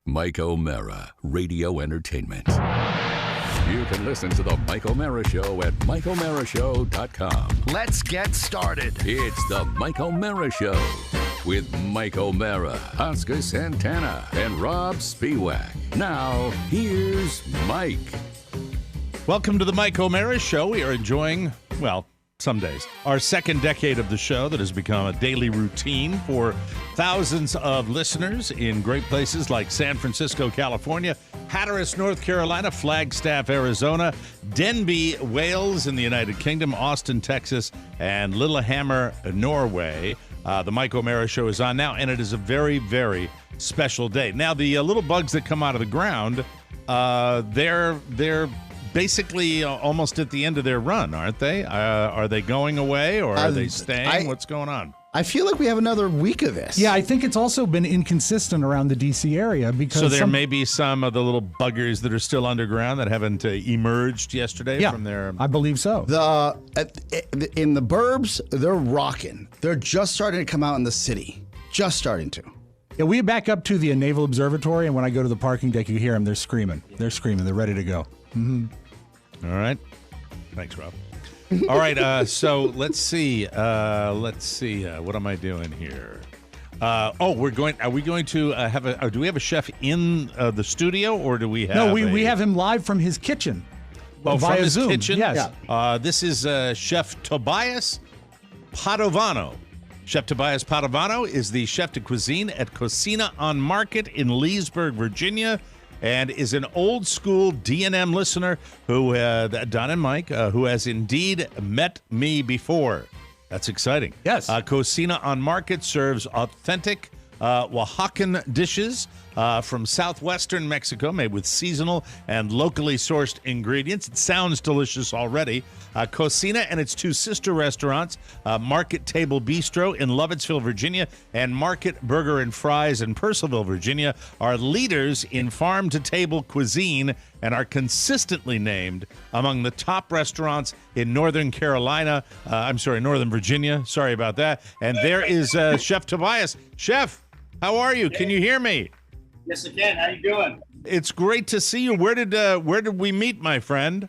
Mike O'Mara, Radio Entertainment. You can listen to The Mike O'Mara Show at MikeO'MaraShow.com. Let's get started. It's The Mike O'Mara Show with Mike O'Mara, Oscar Santana, and Rob Spiewak. Now, here's Mike. Welcome to The Mike O'Mara Show. We are enjoying, well, some days, our second decade of the show that has become a daily routine for thousands of listeners in great places like San Francisco, California, Hatteras, North Carolina, Flagstaff, Arizona, Denbigh, Wales in the United Kingdom, Austin, Texas, and Lillehammer, Norway. The Mike O'Mara Show is on now, and it is a very, very special day. Now, the little bugs that come out of the ground, they're basically almost at the end of their run, aren't they? Are they going away, or are they staying? What's going on? I feel like we have another week of this. Yeah, I think it's also been inconsistent around the D.C. area because so there may be some of the little buggers that are still underground that haven't emerged yesterday from their. I believe so. In the burbs, they're rocking. They're just starting to come out in the city. Just starting to. Yeah, we back up to the Naval Observatory, and when I go to the parking deck, you hear them. They're screaming. They're screaming. They're ready to go. Mm-hmm. All right. Thanks, Rob. All right. So let's see. What am I doing here? Are we going to have do we have a chef in the studio, or do we have? No, we have him live from his kitchen. Via from his Zoom. kitchen. Yes. Yeah. This is Chef Tobias Padovano. Chef Tobias Padovano is the chef de cuisine at Cocina on Market in Leesburg, Virginia, and is an old school D&M listener who, Don and Mike, who has indeed met me before. That's exciting. Yes. Cocina on Market serves authentic Oaxacan dishes from southwestern Mexico, made with seasonal and locally sourced ingredients. It sounds delicious already. Cocina and its two sister restaurants, Market Table Bistro in Lovettsville, Virginia, and Market Burger and Fries in Purcellville, Virginia, are leaders in farm-to-table cuisine and are consistently named among the top restaurants in Northern Virginia. Sorry about that. And there is Chef Tobias. Chef, how are you? Can you hear me? Yes, I can. How you doing? It's great to see you. Where did we meet, my friend?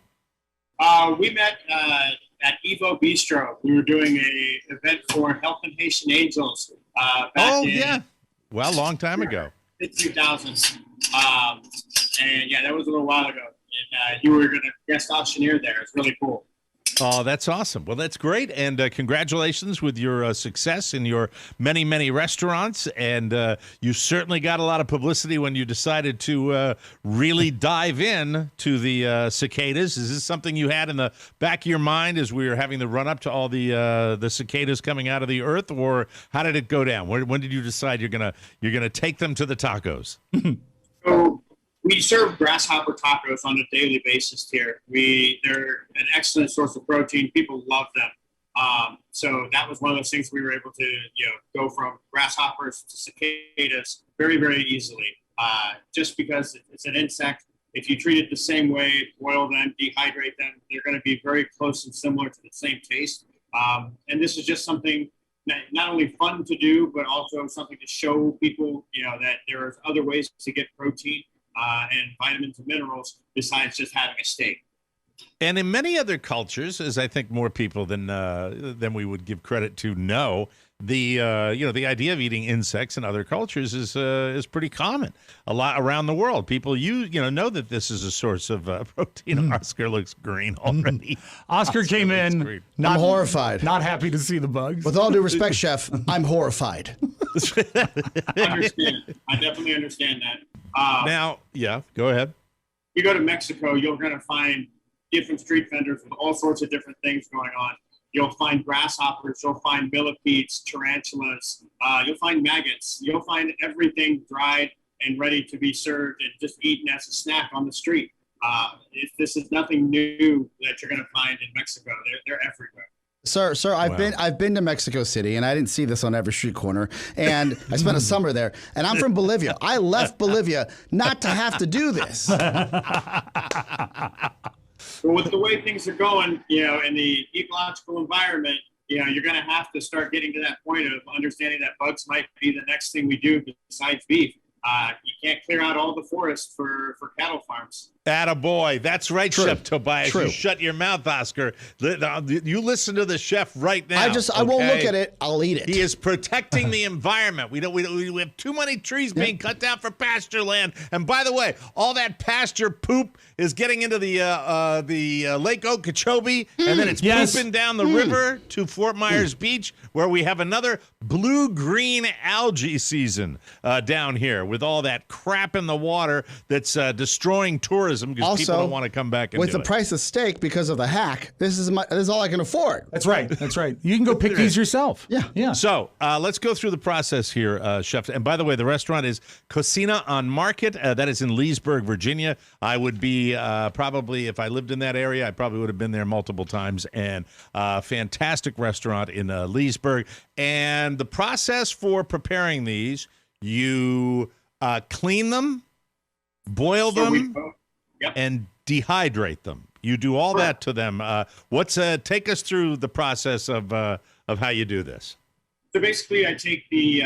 We met at Evo Bistro. We were doing a event for Helping Haitian Angels. Long time ago. Mid-2000s. And yeah, that was a little while ago. And you were going to guest auctioneer there. It's really cool. Oh, that's awesome. Well, that's great. And congratulations with your success in your many, many restaurants. And you certainly got a lot of publicity when you decided to really dive in to the cicadas. Is this something you had in the back of your mind as we were having the run up to all the cicadas coming out of the earth? Or how did it go down? When did you decide you're gonna take them to the tacos? So we serve grasshopper tacos on a daily basis here. They're an excellent source of protein. People love them. So that was one of those things we were able to, go from grasshoppers to cicadas very, very easily. Just because it's an insect. If you treat it the same way, boil them, dehydrate them, they're going to be very close and similar to the same taste. And this is just something not only fun to do, but also something to show people, that there's other ways to get protein and vitamins and minerals besides just having a steak. And in many other cultures, as I think more people than we would give credit to know, the idea of eating insects in other cultures is pretty common. A lot around the world, people know that this is a source of protein. Oscar looks green already. Oscar came in. I'm horrified. Not happy to see the bugs. With all due respect, Chef, I'm horrified. I understand. I definitely understand that. Go ahead. You go to Mexico, you're going to find different street vendors with all sorts of different things going on. You'll find grasshoppers, you'll find millipedes, tarantulas, you'll find maggots, you'll find everything dried and ready to be served and just eaten as a snack on the street. This is nothing new that you're going to find in Mexico. They're everywhere. Sir, I've been to Mexico City, and I didn't see this on every street corner. And I spent a summer there, and I'm from Bolivia. I left Bolivia not to have to do this. But with the way things are going, in the ecological environment, you're going to have to start getting to that point of understanding that bugs might be the next thing we do besides beef. you can't clear out all the forest for cattle farms. Attaboy. That's right, True. Chef Tobias. True. You shut your mouth, Oscar. You listen to the chef right now. I won't look at it. I'll eat it. He is protecting the environment. We have too many trees being cut down for pasture land. And by the way, all that pasture poop is getting into the Lake Okeechobee, and then it's pooping down the river to Fort Myers Beach, where we have another blue-green algae season down here with all that crap in the water that's destroying tourism because people don't want to come back and with do the it. price of steak because of the hack. This is all I can afford. That's right. That's right. You can go pick these yourself. Yeah. So let's go through the process here, Chef. And by the way, the restaurant is Cocina on Market. That is in Leesburg, Virginia. I would be probably, if I lived in that area, I probably would have been there multiple times. And fantastic restaurant in Leesburg. And the process for preparing these, you clean them, boil them, and dehydrate them. You do all that to them. Take us through the process of how you do this. So basically, I take the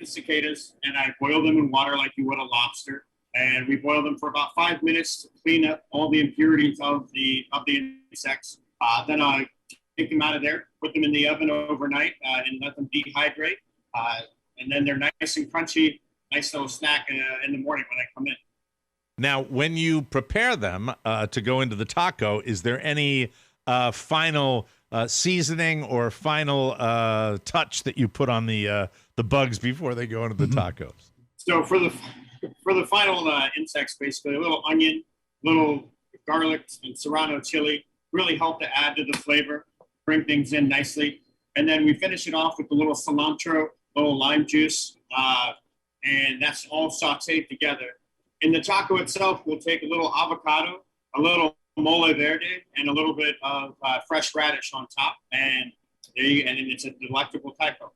cicadas and I boil them in water like you would a lobster, and we boil them for about 5 minutes to clean up all the impurities of the insects. Then I take them out of there, put them in the oven overnight, and let them dehydrate. And then they're nice and crunchy, nice little snack in the morning when I come in. Now, when you prepare them to go into the taco, is there any final seasoning or final touch that you put on the bugs before they go into the tacos? So for the final insects, basically a little onion, little garlic, and serrano chili really help to add to the flavor, bring things in nicely, and then we finish it off with a little cilantro, a little lime juice, and that's all sautéed together. In the taco itself, we'll take a little avocado, a little mole verde, and a little bit of fresh radish on top, and it's a delectable taco.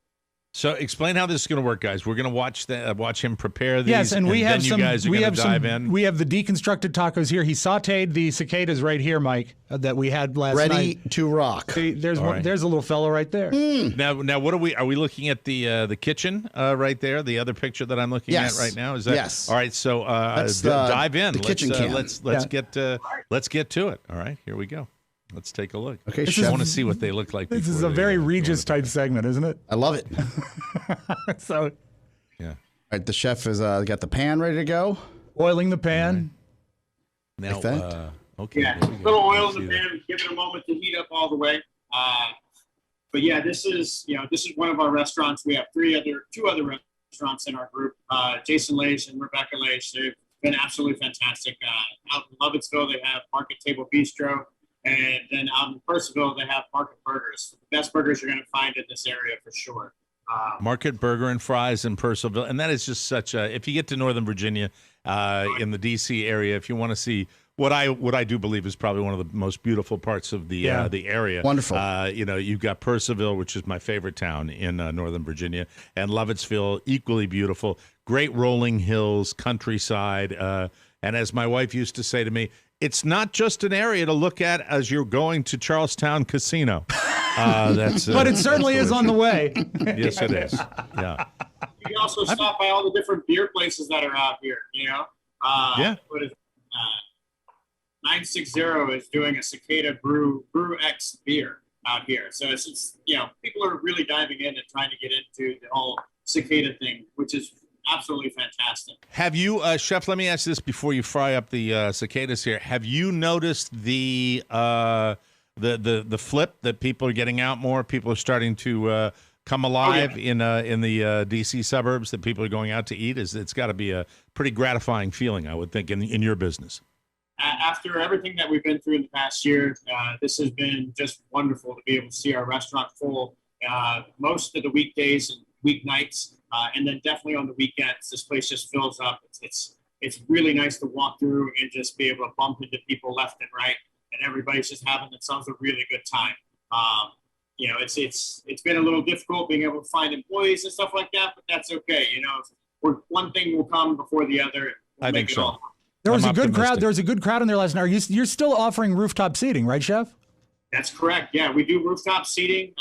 So explain how this is going to work, guys. We're going to watch him prepare these. Yes, and we have then some. You guys are we going have to some. dive in. We have the deconstructed tacos here. He sautéed the cicadas right here, Mike, that we had last night. Ready to rock. See, there's one, there's a little fellow right there. Now, what are we looking at the kitchen right there? The other picture that I'm looking at right now is that. Yes. All right, so dive in. The kitchen can. Let's get to it. All right, here we go. Let's take a look. Okay, I want to see what they look like. This is a very Regis type segment, isn't it? I love it. So, yeah. All right, the chef has got the pan ready to go. Boiling the pan. Now, Like that? okay. Yeah, there we a go. little oil See in the that. pan, give it a moment to heat up all the way. But yeah, this is one of our restaurants. We have two other restaurants in our group. Jason Lage and Rebecca Lage. They've been absolutely fantastic. Out in Lovettsville, they have Market Table Bistro. And then out in Percival, they have Market Burgers. The best burgers you're going to find in this area for sure. Market Burger and Fries in Percival. And that is just such a, if you get to Northern Virginia, in the D.C. area, if you want to see what I do believe is probably one of the most beautiful parts of the area. Wonderful. You've got Percival, which is my favorite town in Northern Virginia, and Lovettsville, equally beautiful. Great rolling hills, countryside. And as my wife used to say to me, it's not just an area to look at as you're going to Charlestown Casino. But it certainly is on the way. Yes, it is. Yeah. You can also stop by all the different beer places that are out here, Yeah. What is 960 is doing a cicada brew X beer out here. So it's people are really diving in and trying to get into the whole cicada thing, which is absolutely fantastic. Have you, Chef, let me ask this before you fry up the cicadas here. Have you noticed the flip that people are getting out more? People are starting to come alive in the D.C. suburbs, that people are going out to eat? It's got to be a pretty gratifying feeling, I would think, in your business. After everything that we've been through in the past year, this has been just wonderful to be able to see our restaurant full most of the weekdays and weeknights. And then definitely on the weekends, this place just fills up. It's really nice to walk through and just be able to bump into people left and right, and everybody's just having themselves a really good time. It's been a little difficult being able to find employees and stuff like that, but that's okay. One thing will come before the other. I think so. There was I'm a good optimistic. crowd. There was a good crowd in there last night. You're still offering rooftop seating, right, Chef? That's correct. Yeah, we do rooftop seating.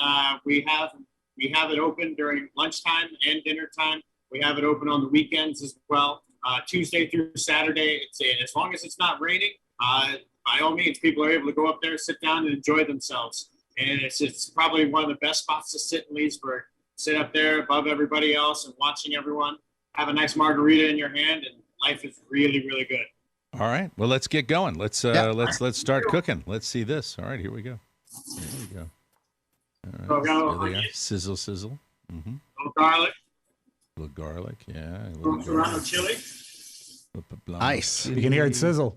We have it open during lunchtime and dinner time. We have it open on the weekends as well. Tuesday through Saturday, as long as it's not raining, by all means, people are able to go up there, sit down, and enjoy themselves. And it's probably one of the best spots to sit in Leesburg. Sit up there above everybody else and watching everyone. Have a nice margarita in your hand, and life is really, really good. All right. Well, let's get going. Let's start cooking. Let's see this. All right, here we go. Here we go. All right. There they go. Sizzle, sizzle. Mm-hmm. A little garlic. A little garlic, yeah. A little Toronto chili. Nice. You can hear it sizzle.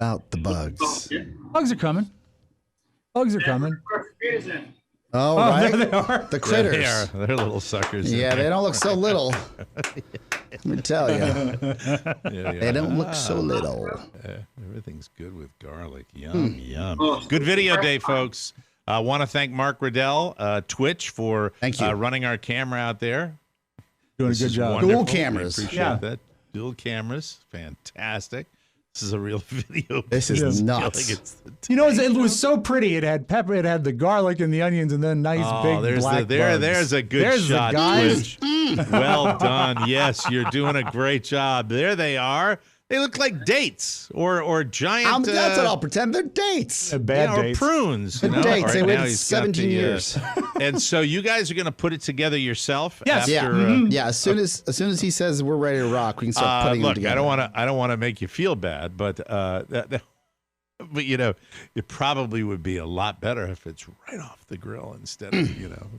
About the bugs. Bugs are coming. Bugs are coming. Oh, right. There they are. The critters. They are. They're little suckers. Yeah, they don't look so little. Let me tell you. They don't look so little. Everything's good with garlic. Yum, yum. Good video day, folks. I want to thank Mark Riddell, Twitch, for running our camera out there. Doing a good job. Wonderful. Dual cameras. We appreciate that. Dual cameras. Fantastic. This is a real video. This is nuts. You know, it was so pretty. It had pepper, it had the garlic and the onions, and then nice big black bugs. There's a good shot. The guys. Well done. Yes, you're doing a great job. There they are. They look like dates or giant. That's what I'll pretend. They're dates. Bad dates. Or prunes. They're dates. They waited 17 years. And so you guys are going to put it together yourself? Yes. After, yeah. As soon as he says we're ready to rock, we can start putting them together. I don't want to make you feel bad, but but you know, it probably would be a lot better if it's right off the grill instead of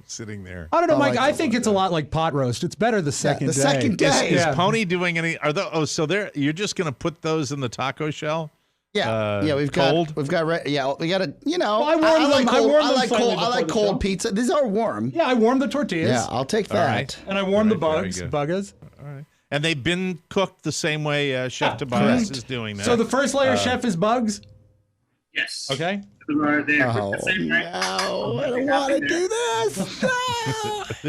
sitting there. I don't know, Mike. I think it's a lot like pot roast. It's better the second day. Second day. Is Pony doing any? You're just going to put those in the taco shell? Yeah, we've cold? got we got to, I like cold pizza. These are warm. Yeah, I warmed the tortillas. Yeah, I'll take that. Right. And I warmed the buggers. All right. And they've been cooked the same way Chef Tobias is doing that. So the first layer, Chef, is bugs? Yes. Okay. No, I don't want to do this. No.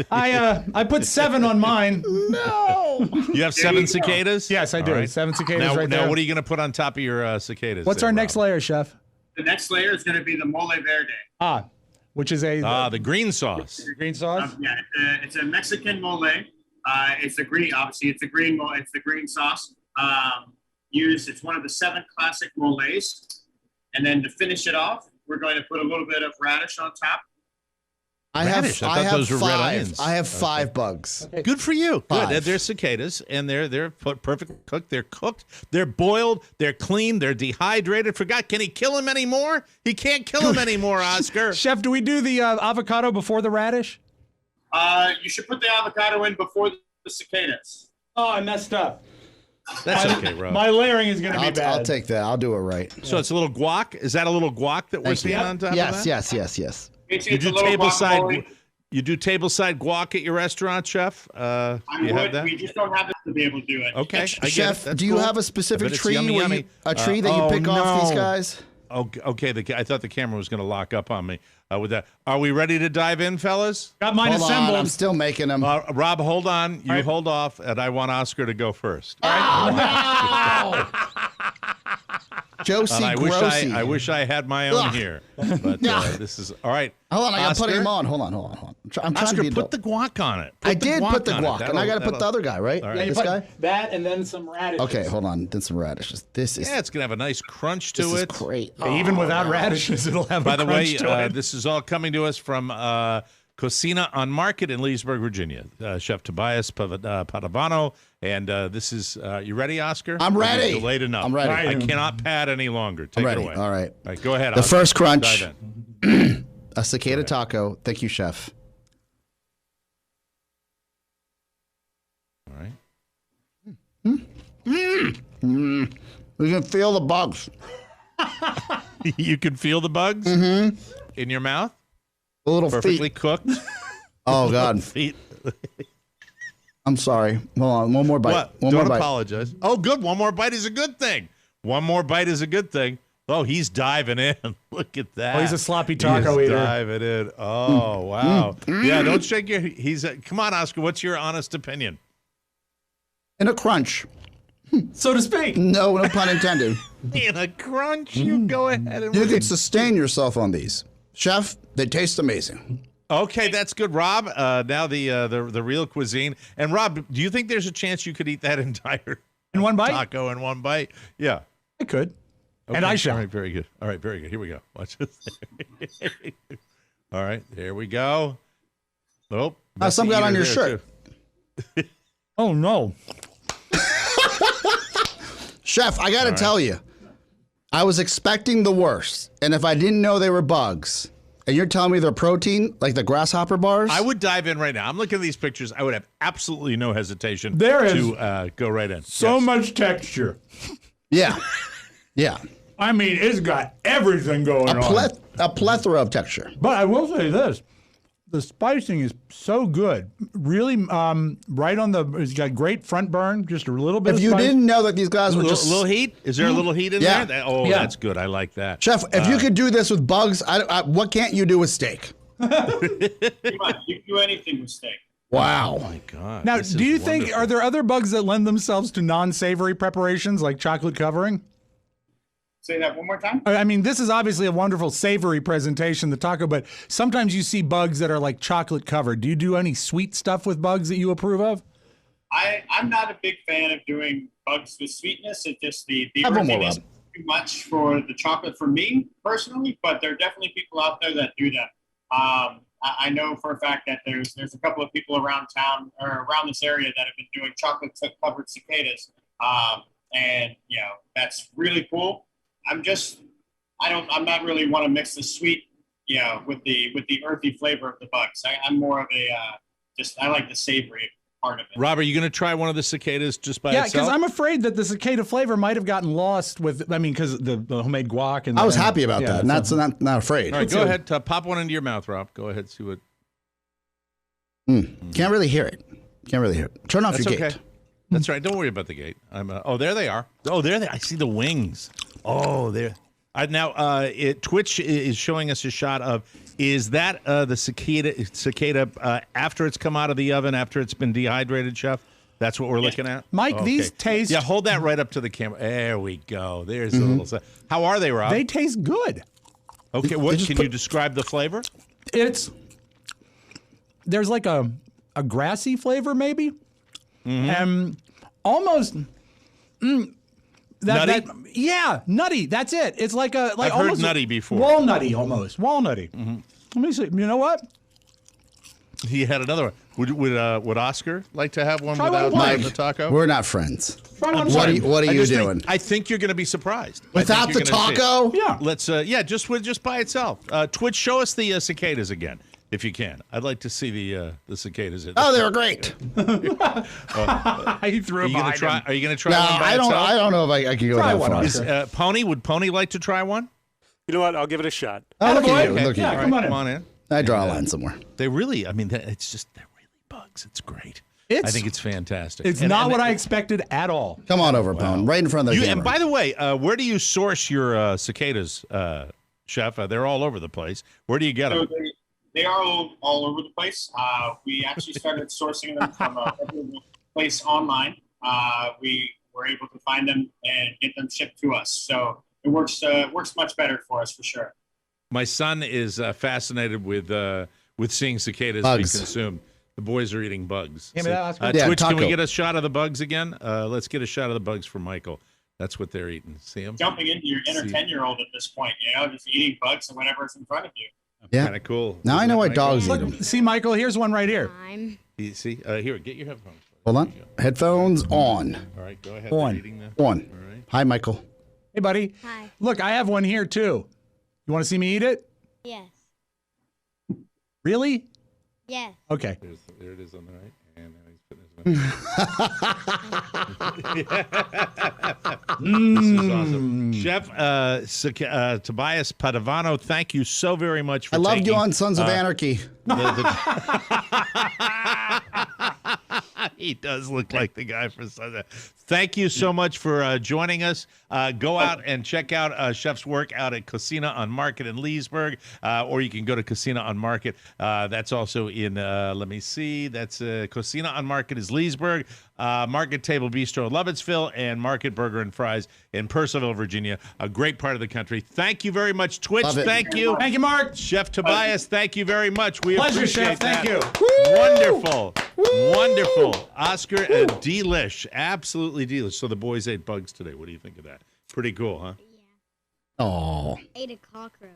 I put 7 on mine. No. You have 7 cicadas? Yes, I do. Right. 7 cicadas right there. Now, what are you going to put on top of your cicadas? What's our next layer, Chef? The next layer is going to be the mole verde. Which is the green sauce. Green sauce? It's a Mexican mole. It's the green. Obviously, it's the green sauce. It's one of the 7 classic moles. And then to finish it off, we're going to put a little bit of radish on top. I have 5 bugs. Okay. Good for you. 5. Good. They're cicadas, and they're perfect cooked. They're cooked. They're boiled. They're clean. They're dehydrated. Can he kill him anymore? He can't kill him anymore, Oscar. Chef, do we do the avocado before the radish? You should put the avocado in before the cicadas. Oh, I messed up. That's okay, Rob. My layering is going to be bad. I'll take that. I'll do it right. So it's a little guac. Is that a little guac that we're seeing on top of that? Yes. You do tableside. You do tableside guac at your restaurant, Chef? I would. Have that? We just don't have it to be able to do it. Okay, Chef, do you have a specific tree? Yummy. A tree that you pick off these guys? Okay. I thought the camera was going to lock up on me with that. Are we ready to dive in, fellas? Got mine assembled. I'm still making them. Rob, hold on. You hold off, and I want Oscar to go first. Oh, no! Josie Grossi. I wish I had my own here, but this is all right. Hold on, I got to put him on. Hold on. I'm trying Oscar, to be put the guac on it. I did put the guac, and I got to put the other guy, right? Right. This guy? That and then some radishes. Okay, hold on. Then some radishes. This is it's gonna have a nice crunch to it. This is great. Even without radishes, it'll have By a the crunch way, to it. this is all coming to us from Cocina on Market in Leesburg, Virginia. Chef Tobias Padovano. And this is, you ready, Oscar? I'm ready. Delayed enough. I'm ready. I cannot pad any longer. Take it away. All right. Go ahead, The Oscar. first crunch, Dive in. a cicada taco. Thank you, Chef. All right. We can feel the bugs. You can feel the bugs in your mouth? The little Perfectly feet. cooked? Oh, God. Feet. I'm sorry. Hold on. One more bite. What? One Don't more bite. apologize. Oh, good. One more bite is a good thing. One more bite is a good thing. Oh, he's diving in. Look at that. Oh, he's a sloppy taco eater. Diving in. Oh, wow. Yeah, don't shake your... Come on, Oscar. What's your honest opinion? In a crunch. So to speak. No pun intended. In a crunch? You go ahead and... You can sustain yourself on these. Chef, they taste amazing. Okay, that's good, Rob. Now the real cuisine. And Rob, do you think there's a chance you could eat that entire In one bite? taco in one bite? Yeah, I could. okay. And I shall. All right, very good. All right, very good. Here we go. Watch this. All right, there we go. Oh, Some got on your shirt. Oh, no. Chef, I got to tell you, I was expecting the worst. And if I didn't know they were bugs, and you're telling me they're protein, like the grasshopper bars? I would dive in right now. I'm looking at these pictures. I would have absolutely no hesitation There is to go right in. So Yes. much texture. Yeah. Yeah. I mean, it's got everything going on. A plethora of texture. But I will say this. The spicing is so good. Really, right on the, it's got great front burn, just a little bit If of you spice. didn't know that these guys were just... A little heat? Is there a little heat in Yeah. there? Yeah. That's good. I like that. Chef, if you could do this with bugs, what can't you do with steak? Come on, you can do anything with steak. Wow. Oh my God. Now, this do is you think, wonderful. are there other bugs that lend themselves to non-savory preparations like chocolate covering? Say that one more time. I mean, this is obviously a wonderful savory presentation, the taco, but sometimes you see bugs that are like chocolate covered. Do you do any sweet stuff with bugs that you approve of? I'm not a big fan of doing bugs with sweetness. It's just the Have one more, earthiness Rob. is too much for the chocolate for me personally, but there are definitely people out there that do that. I know for a fact that there's a couple of people around town or around this area that have been doing chocolate covered cicadas, and you know that's really cool. I'm not really want to mix the sweet, you know, with the earthy flavor of the bugs. I'm more of a I like the savory part of it. Rob, are you going to try one of the cicadas just by Yeah, itself? because I'm afraid that the cicada flavor might have gotten lost with, I mean, because the homemade guac. And I was happy about that. that's Not afraid. All right, go ahead. Pop one into your mouth, Rob. Go ahead. See what. Can't really hear it. Turn off That's your okay. gate. That's right. Don't worry about the gate. Oh, there they are. Oh, there they. I see the wings. Oh, there. Now, Twitch is showing us a shot of. Is that the cicada after it's come out of the oven, after it's been dehydrated, Chef? That's what we're looking at. Mike, Okay. these taste. Yeah, hold that right up to the camera. There we go. There's a little. How are they, Rob? They taste good. Okay. What can you describe the flavor? There's like a grassy flavor, maybe, and almost. Nutty? Yeah, nutty. That's it. It's like I've almost heard nutty before. Walnutty, almost walnutty. Let me see. You know what? He had another one. Would Oscar like to have one Try without one, the taco? We're not friends. Try one. What are you doing? I think you're going to be surprised. Without the taco? Yeah. Let's just by itself. Twitch, show us the cicadas again if you can. I'd like to see the cicadas. Oh, they were great. He threw Are it you going to behind try? him. Are you going to try No, one by I itself? don't know if I can go Try that one, far. Oscar. Pony, would Pony like to try one? You know what? I'll give it a shot. Oh, look at you. Okay. Look Yeah, at you. come on in. Come on in. I draw a line somewhere. They really, they're really bugs. It's great. I think it's fantastic. It's not what I expected at all. Come on over, Pone. Right in front of the camera. And by the way, where do you source your cicadas, Chef? They're all over the place. Where do you get them? So they are all over the place. We actually started sourcing them from a place online. We were able to find them and get them shipped to us. So it works much better for us for sure. My son is fascinated with seeing cicadas Bugs. be consumed. The boys are eating bugs. Give me that last one. Yeah, Twitch, can we taco. get a shot of the bugs again? Let's get a shot of the bugs for Michael. That's what they're eating. See them? Jumping into your inner 10-year-old at this point, you know, just eating bugs and whatever's in front of you. Yeah. Kind of cool. Now I know why dogs eat Look, them. see, Michael, here's one right here. You see? Here, get your headphones. Hold on. Headphones on. All right, go ahead. On. They're eating them. On. All right. Hi, Michael. Hey, buddy. Hi. Look, I have one here, too. You want to see me eat it? Yes. Really? Yes. Okay. There it is on the right. And now he's putting his mouth. This is awesome. Chef Tobias Padovano, thank you so very much for I loved you taking, on Sons of Anarchy. He does look like the guy from Sunday. thank you so much for joining us. Go out and check out Chef's work out at Cocina on Market in Leesburg, or you can go to Cocina on Market. That's also in, let me see, that's Cocina on Market is Leesburg, Market Table Bistro in Lovettsville, and Market Burger and Fries in Purcellville, Virginia, a great part of the country. Thank you very much, Twitch. Thank you. Thank you, Mark. Chef Tobias, thank you very much. We Pleasure, appreciate Chef. that. Thank you. Wonderful. Wonderful. Oscar, delish. Absolutely delish. So the boys ate bugs today. What do you think of that? Pretty cool, huh? Yeah. Oh. Ate a cockroach.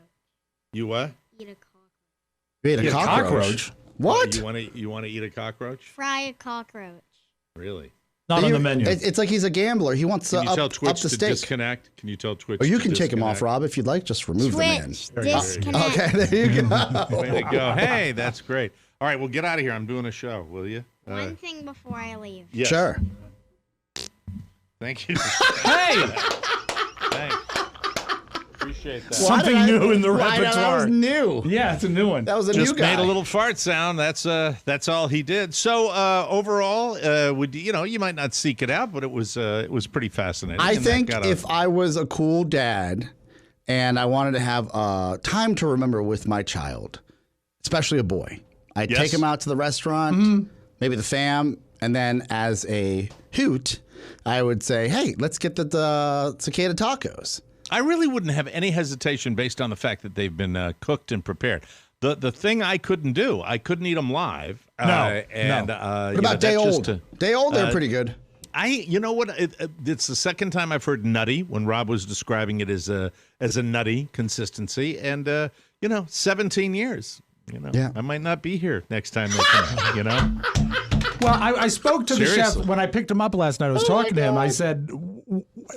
You what? Eat a cockroach. You ate a cockroach? What? You want to eat a cockroach? Fry a cockroach. Really? Not on the menu. It's like he's a gambler. He wants to Can you tell up Twitch the to stake. disconnect? Can you tell Twitch Or you to can take him off, disconnect? Rob, if you'd like. Just remove Twitch, the man. disconnect. Okay, there you go. Way to go. Hey, that's great. All right, well, get out of here. I'm doing a show, will you? One thing before I leave. Yes. Sure. Thank you. Hey, Thanks. Appreciate that. something new in the That repertoire. was new. Yeah, it's a new one. That was a Just new guy. made a little fart sound. That's all he did. So overall, you might not seek it out, but it was pretty fascinating. I And that think got a- if I was a cool dad and I wanted to have time to remember with my child, especially a boy, I'd Yes. take him out to the restaurant, maybe the fam, and then as a hoot, I would say, hey, let's get the cicada tacos. I really wouldn't have any hesitation based on the fact that they've been cooked and prepared. The thing I couldn't do, I couldn't eat them live. No. What about day old? Day old, they're pretty good. You know what? It's the second time I've heard nutty when Rob was describing it as a nutty consistency, and 17 years. Yeah. I might not be here next time they come. Well, I spoke to the chef Seriously. when I picked him up last night. I was talking to him. I said,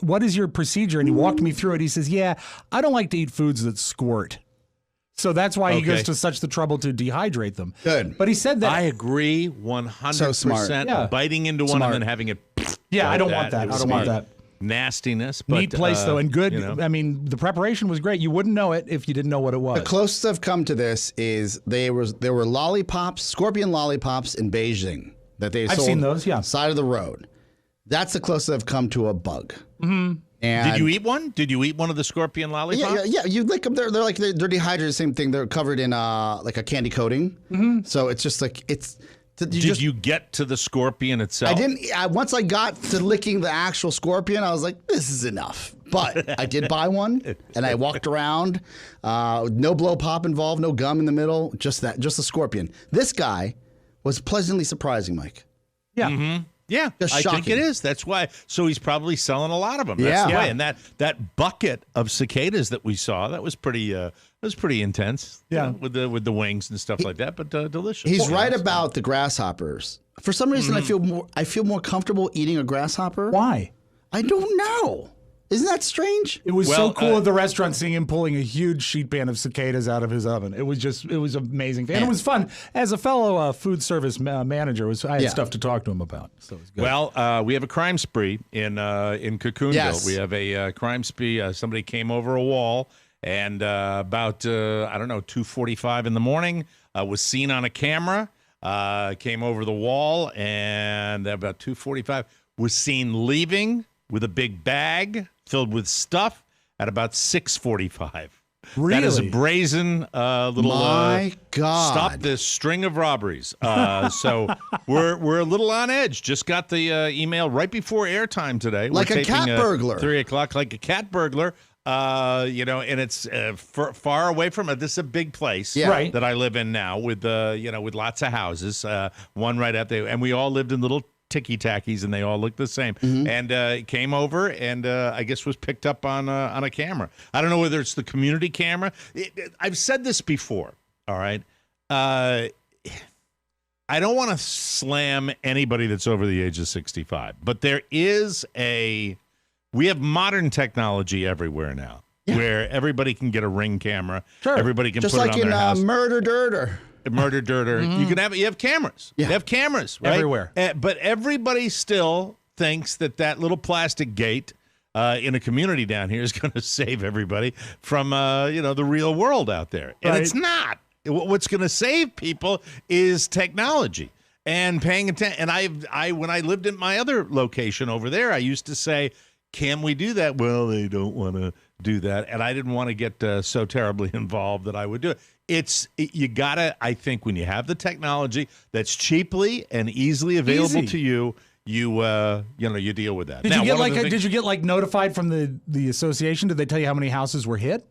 what is your procedure? And he walked me through it. He says, yeah, I don't like to eat foods that squirt. So that's why he goes Okay. to such the trouble to dehydrate them. Good. But he said that. I agree 100%. So smart. Yeah. Biting into one Smart. and then having it. yeah, like I don't want that. It I would don't want be that. Nastiness. But, Neat place, though, and good. you know. I mean, the preparation was great. You wouldn't know it if you didn't know what it was. The closest I've come to this is there were lollipops, scorpion lollipops in Beijing that they I've sold seen those, yeah. side of the road. That's the closest I've come to a bug. Mm-hmm. And Did you eat one? Did you eat one of the scorpion lollipops? Yeah. You lick them. They're like they're dehydrated. Same thing. They're covered in like a candy coating. Mm-hmm. So it's just like it's. Did you get to the scorpion itself? I didn't. Once I got to licking the actual scorpion, I was like, this is enough. But I did buy one, and I walked around. No blow pop involved, no gum in the middle. Just the scorpion. This guy was pleasantly surprising, Mike. Yeah. Mm-hmm. Yeah, Just I think shocking. it is. That's why. So he's probably selling a lot of them. That's Yeah. the way. Yeah. And that bucket of cicadas that we saw, that was pretty intense. Yeah. With the wings and stuff like that, but delicious. He's Yeah, right so- about the grasshoppers. For some reason, I feel more comfortable eating a grasshopper. Why? I don't know. Isn't that strange? It was Well, so cool at the restaurant seeing him pulling a huge sheet pan of cicadas out of his oven. It was amazing. And it was fun. As a fellow food service manager, I had Yeah. stuff to talk to him about. So it was good. Well, we have a crime spree in Cacoonville. Yes. We have a crime spree. Somebody came over a wall, and about 2:45 in the morning, was seen on a camera. Came over the wall, and about 2:45 was seen leaving with a big bag filled with stuff at about 6:45. That is a Really? brazen little. My God. Stop this string of robberies. So we're a little on edge. Just got the email right before airtime today. Like We're a cat taping, burglar. 3:00, like a cat burglar. And it's far away from it. This is a big place Yeah. Right. that I live in now with with lots of houses. One right out there, and we all lived in little ticky-tackies, and they all looked the same. Mm-hmm. And it came over, and I guess was picked up on a camera. I don't know whether it's the community camera. I've said this before. All right. I don't want to slam anybody that's over the age of 65, but we have modern technology everywhere now, where everybody can get a Ring camera. Sure. Everybody can Just put like it on in their house. Murder Dirter. Murder Dirter. You have cameras. Yeah. You have cameras right? Everywhere. But everybody still thinks that little plastic gate in a community down here is going to save everybody from the real world out there, and Right. it's not. What's going to save people is technology. and paying attention. And I when I lived at my other location over there, I used to say, can we do that? Well, they don't want to do that. And I didn't want to get so terribly involved that I would do it. You got to, I think, when you have the technology that's cheaply and easily available to you, you deal with that. Did you get notified from the association? Did they tell you how many houses were hit?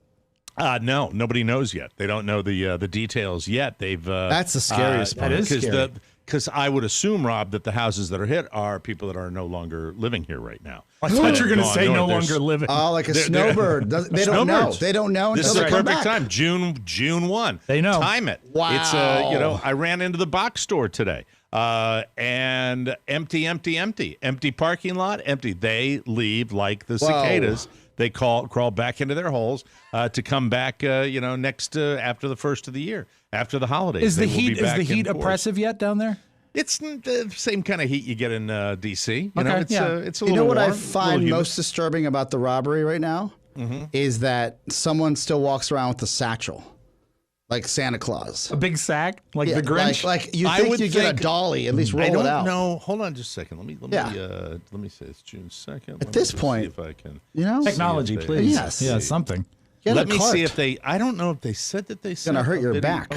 No, nobody knows yet. They don't know the details yet. That's the scariest part. That is scary. Because I would assume, Rob, that the houses that are hit are people that are no longer living here right now. I thought you were going to say no longer living. Oh, like a snowbird. They don't know. They don't know this until is they a come perfect back. time. June 1. They know. Time it. Wow. It's I ran into the box store today. And empty parking lot, empty. They leave like the cicadas. They crawl back into their holes to come back, next after the first of the year, after the holidays. Is the heat oppressive yet down there? It's the same kind of heat you get in D.C. Okay, It's a little You know what warm, I find most disturbing about the robbery right now is that someone still walks around with a satchel. Like Santa Claus. A big sack? Like the Grinch? Like you think you get a dolly, at least roll it out. I don't know. Hold on just a second. Let me say it's June 2nd. At this point, see if I can. Technology, please. Yes. Yeah, something. Let me see if I don't know if they said that they said it's going to hurt your back.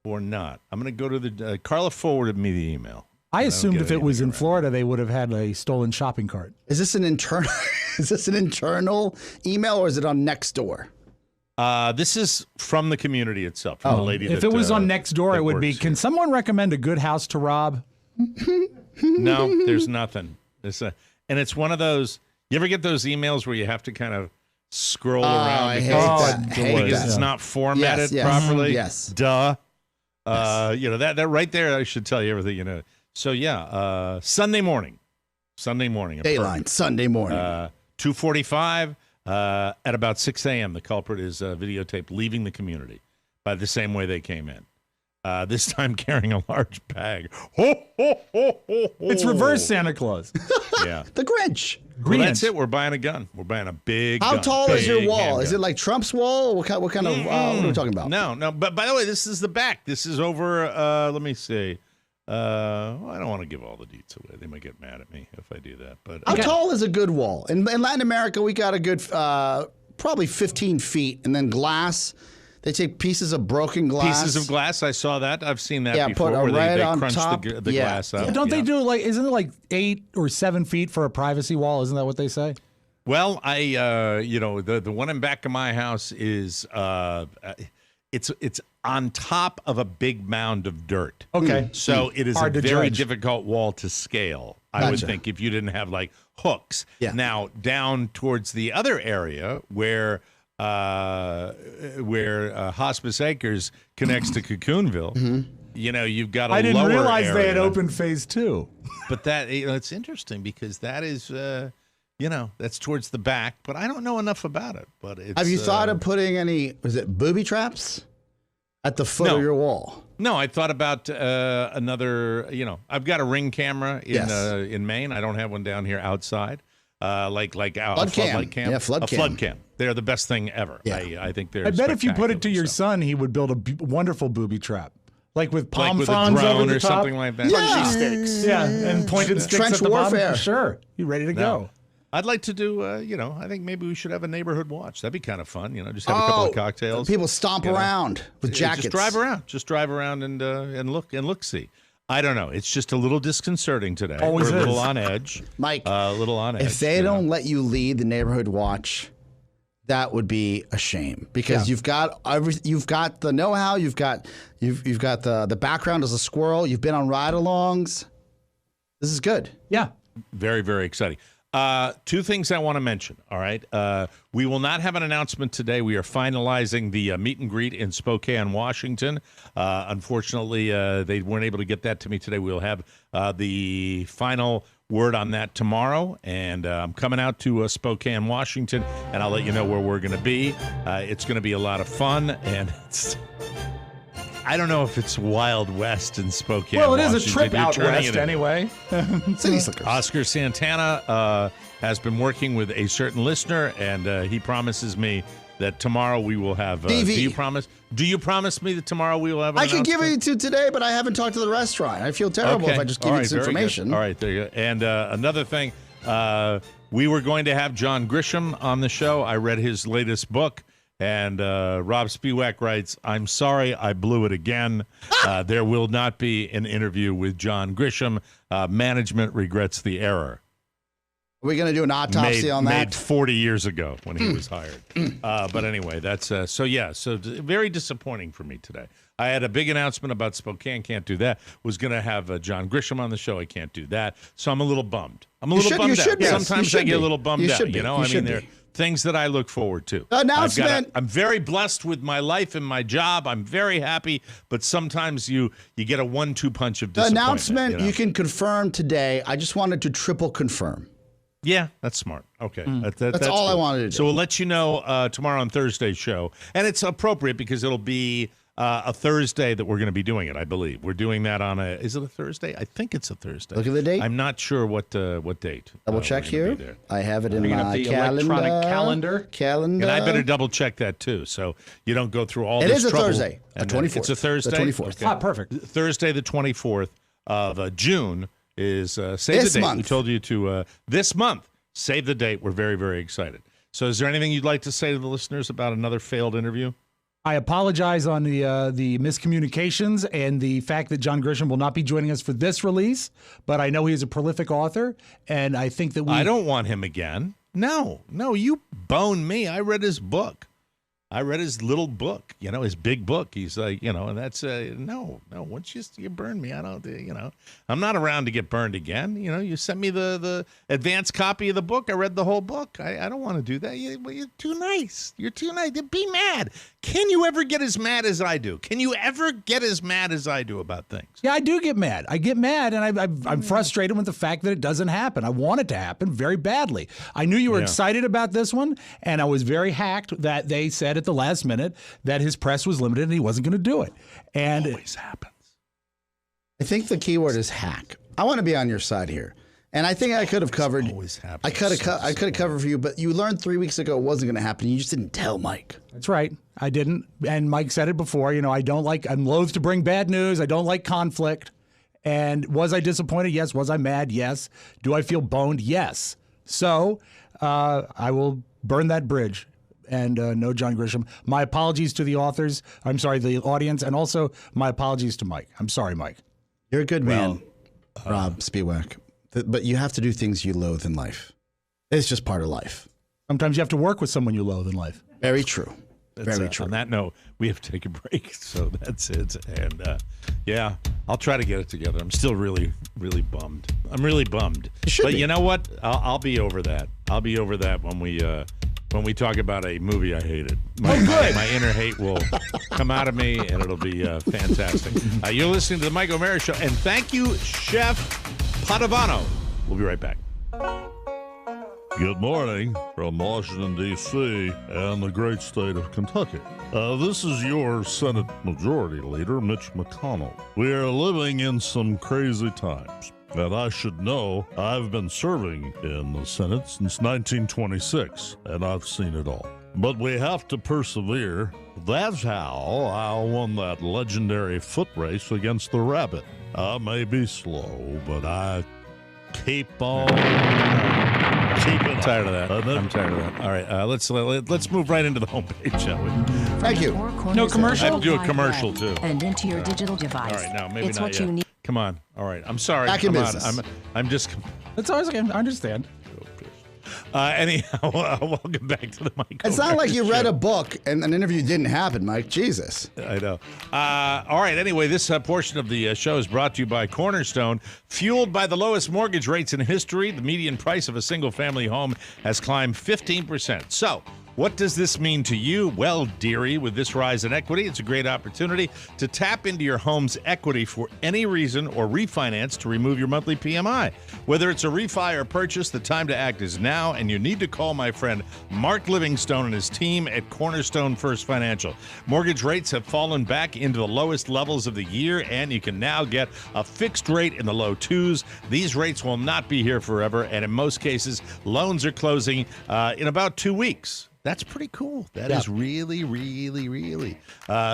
Or not. I'm going to go to the, Carla forwarded me the email. I assumed if it was in Florida, they would have had a stolen shopping cart. Is this an internal? Is this an internal email or is it on Nextdoor? This is from the community itself. From the lady if it was on Nextdoor, it would be, can someone recommend a good house to rob? No, there's nothing. And it's one of those, you ever get those emails where you have to kind of scroll around because it's not formatted properly? Yes. Duh. That right there, I should tell you everything you know. So, Sunday morning. Dayline, Sunday morning. 2:45. At about 6 a.m., the culprit is videotaped leaving the community by the same way they came in. This time carrying a large bag. Ho, ho, ho, ho, ho. It's reverse Santa Claus. Yeah. The Grinch. Well, that's it. We're buying a gun. We're buying a big gun. How tall is your Big wall? handgun. Is it like Trump's wall? What kind of, what are we talking about? No. But by the way, this is the back. This is over, let me see. I don't want to give all the deets away. They might get mad at me if I do that. But How tall is a good wall? In Latin America, we got a good probably 15 feet, and then glass. They take pieces of broken glass. Pieces of glass. I saw that. I've seen that before. Put where right they on crunch top. the glass out. Don't they do isn't it like 8 or 7 feet for a privacy wall? Isn't that what they say? Well, the one in back of my house is it's on top of a big mound of dirt. Okay. So it is Hard a to very judge. difficult wall to scale, I would think, if you didn't have like hooks. Yeah. Now, down towards the other area where Hospice Acres connects to Cacoonville, you've got a lower I didn't realize area. they had opened phase 2. But that it's interesting because that is that's towards the back, but I don't know enough about it. But it's, Have you thought of putting any? Was it booby traps at the foot of your wall? No, I thought about another. I've got a Ring camera in Maine. I don't have one down here outside. Like a floodlight cam. Yeah, flood cam. They're the best thing ever. Yeah. I think they're. I bet if you put it to your son, he would build a wonderful booby trap. Like with palm with a fronds drone over the or top. something like that. Yeah. Sticks. Yeah, and pointed sticks Trench at the warfare. bottom. Sure, you ready to go? I'd like to do. I think maybe we should have a neighborhood watch. That'd be kind of fun. Just have a couple of cocktails. People stomp around with jackets. Just drive around and look. See. I don't know. It's just a little disconcerting today. Always We're a little is. on edge. Mike, a little on edge. if they don't let you lead the neighborhood watch, that would be a shame because you've got the know-how, you've got the background as a squirrel, you've been on ride-alongs. This is good. Yeah. Very, very exciting. Two things I want to mention, all right? We will not have an announcement today. We are finalizing the meet and greet in Spokane, Washington. Unfortunately, they weren't able to get that to me today. We'll have the final word on that tomorrow, and I'm coming out to Spokane, Washington, and I'll let you know where we're going to be. It's going to be a lot of fun, and I don't know if it's Wild West in Spokane. Well, it is a Washington. trip You're out turning west it in. anyway. City Slickers. Oscar Santana has been working with a certain listener, and he promises me that tomorrow we will have. DV. Do you promise me that tomorrow we will have? I can give it to today, but I haven't talked to the restaurant. I feel terrible if I just give you this information. All right, there you go. And another thing, we were going to have John Grisham on the show. I read his latest book. And Rob Spiewak writes, I'm sorry I blew it again. There will not be an interview with John Grisham. Management regrets the error. Are we going to do an autopsy on that? Made 40 years ago when he was hired. But anyway, that's so very disappointing for me today. I had a big announcement about Spokane. Can't do that. Was going to have John Grisham on the show. I can't do that. So I'm a little bummed. I'm a little bummed out. Sometimes I get a little bummed out. You know, I mean, there are things that I look forward to. Announcement. I'm very blessed with my life and my job. I'm very happy. But sometimes you get a 1-2 punch of disappointment. The announcement you can confirm today. I just wanted to triple confirm. Yeah, that's smart. Okay. That's all I wanted to do. So we'll let you know tomorrow on Thursday's show. And it's appropriate because it'll be a Thursday that we're going to be doing it, I believe. We're doing that on is it a Thursday? I think it's a Thursday. Look at the date. I'm not sure what date. Double check here. I have it in my electronic calendar. Calendar. And I better double check that too, so you don't go through all this trouble. It is a Thursday, the 24th. It's a Thursday? The 24th. Okay. Ah, perfect. Thursday the 24th of June is save this the date. month. We told you to this month. Save the date. We're very, very excited. So is there anything you'd like to say to the listeners about another failed interview? I apologize on the miscommunications and the fact that John Grisham will not be joining us for this release, but I know he is a prolific author, and I think that I don't want him again. No, you bone me. I read his book. I read his little book, his big book. He's like, and that's, no. Once you burn me, I don't, I'm not around to get burned again. You sent me the advanced copy of the book. I read the whole book. I don't want to do that. You're too nice. You're too nice. Be mad. Can you ever get as mad as I do? Can you ever get as mad as I do about things? Yeah, I do get mad. I get mad, and I'm frustrated with the fact that it doesn't happen. I want it to happen very badly. I knew you were excited about this one, and I was very hacked that they said at the last minute that his press was limited and he wasn't going to do it. And it always happens. I think the key word is hack. I want to be on your side here. And I think I could have covered. Always happens. I could have covered for you, but you learned 3 weeks ago it wasn't going to happen. You just didn't tell Mike. That's right. I didn't. And Mike said it before. I'm loath to bring bad news. I don't like conflict. And was I disappointed? Yes. Was I mad? Yes. Do I feel boned? Yes. So I will burn that bridge. And no John Grisham. My apologies to the authors. I'm sorry, the audience. And also my apologies to Mike. I'm sorry, Mike. You're a good man, Rob Spiewak. But you have to do things you loathe in life. It's just part of life. Sometimes you have to work with someone you loathe in life. Very true. Very true. On that note, we have to take a break. So that's it. And I'll try to get it together. I'm still really, really bummed. I'm really bummed. But you know what? I'll be over that. I'll be over that when we talk about a movie I hated. My inner hate will come out of me, and it'll be fantastic. You're listening to the Mike O'Mara Show, and thank you, Chef Padovano. We'll be right back. Good morning from Washington, D.C. and the great state of Kentucky. This is your Senate Majority Leader, Mitch McConnell. We are living in some crazy times. And I should know, I've been serving in the Senate since 1926, and I've seen it all. But we have to persevere. That's how I won that legendary foot race against the rabbit. I may be slow, but I keep on keeping on. I'm tired of that. I'm tired of that. All right, let's move right into the homepage, shall we? Thank you. No commercial? I have to do a commercial, too. And into your digital device. All right, now, maybe it's not what yet. you need. Come on. All right. I'm sorry. Back in business. I'm just... That's always okay. I understand. Anyhow, welcome back to the Mike. It's not like you read a book and an interview didn't happen, Mike. Jesus. I know. All right. Anyway, this portion of the show is brought to you by Cornerstone. Fueled by the lowest mortgage rates in history, the median price of a single-family home has climbed 15%. So, what does this mean to you? Well, dearie, with this rise in equity, it's a great opportunity to tap into your home's equity for any reason or refinance to remove your monthly PMI. Whether it's a refi or purchase, the time to act is now, and you need to call my friend Mark Livingstone and his team at Cornerstone First Financial. Mortgage rates have fallen back into the lowest levels of the year, and you can now get a fixed rate in the low twos. These rates will not be here forever, and in most cases, loans are closing in about 2 weeks. That's pretty cool. That is really, really, really.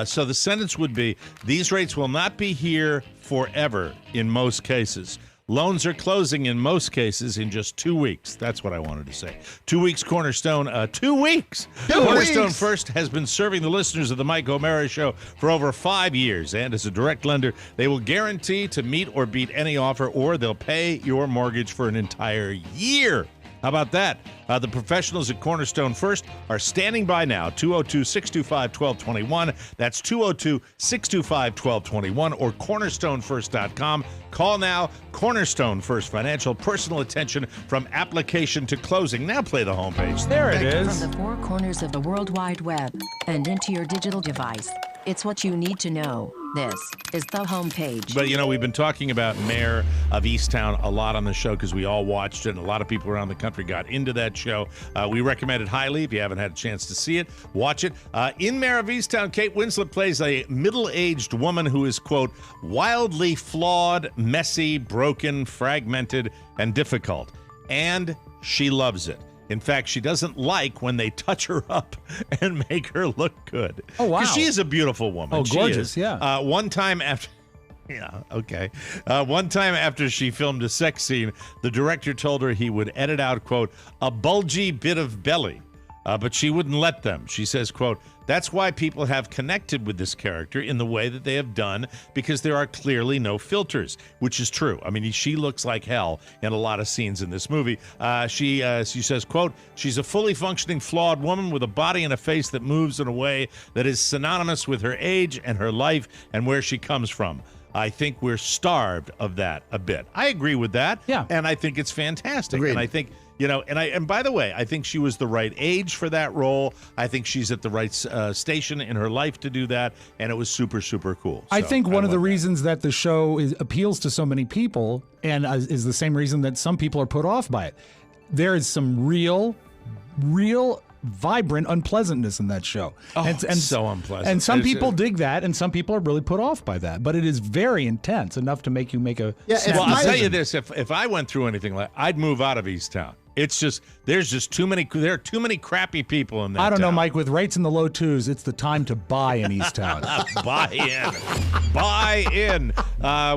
So the sentence would be, these rates will not be here forever in most cases. Loans are closing in most cases in just 2 weeks. That's what I wanted to say. 2 weeks, Cornerstone. 2 weeks. Cornerstone First has been serving the listeners of the Mike O'Mara Show for over 5 years. And as a direct lender, they will guarantee to meet or beat any offer, or they'll pay your mortgage for an entire year. How about that? The professionals at Cornerstone First are standing by now. 202-625-1221. That's 202-625-1221 or cornerstonefirst.com. Call now. Cornerstone First Financial, personal attention from application to closing. Now play the homepage. There it is. From the four corners of the World Wide Web and into your digital device. It's what you need to know. This is the homepage. But, you know, we've been talking about Mayor of Easttown a lot on the show because we all watched it, and a lot of people around the country got into that show. We recommend it highly. If you haven't had a chance to see it, watch it. In Mayor of Easttown, Kate Winslet plays a middle-aged woman who is, quote, wildly flawed, messy, broken, fragmented, and difficult. And she loves it. In fact, she doesn't like when they touch her up and make her look good. Oh, wow. Because she is a beautiful woman. Oh, gorgeous, yeah. One time after... Yeah, okay. One time after she filmed a sex scene, the director told her he would edit out, quote, a bulgy bit of belly. But she wouldn't let them. She says, quote, that's why people have connected with this character in the way that they have done, because there are clearly no filters, which is true. I mean, she looks like hell in a lot of scenes in this movie. She says, quote, she's a fully functioning, flawed woman with a body and a face that moves in a way that is synonymous with her age and her life and where she comes from. I think we're starved of that a bit. I agree with that. Yeah. And I think it's fantastic. Agreed. And I think... You know, and by the way, I think she was the right age for that role. I think she's at the right station in her life to do that, and it was super, super cool. I So, think one of the love that. reasons that the show appeals to so many people, and is the same reason that some people are put off by it. There is some real vibrant unpleasantness in that show. Oh, so unpleasant. And some people dig that, and some people are really put off by that. But it is very intense, enough to make you make a... Yeah, snap Well, I'll tell decision. you this: if I went through anything like, I'd move out of Easttown. It's just there are too many crappy people in that. I don't know, town. Mike. With rates in the low twos, it's the time to buy in Easttown. Buy in.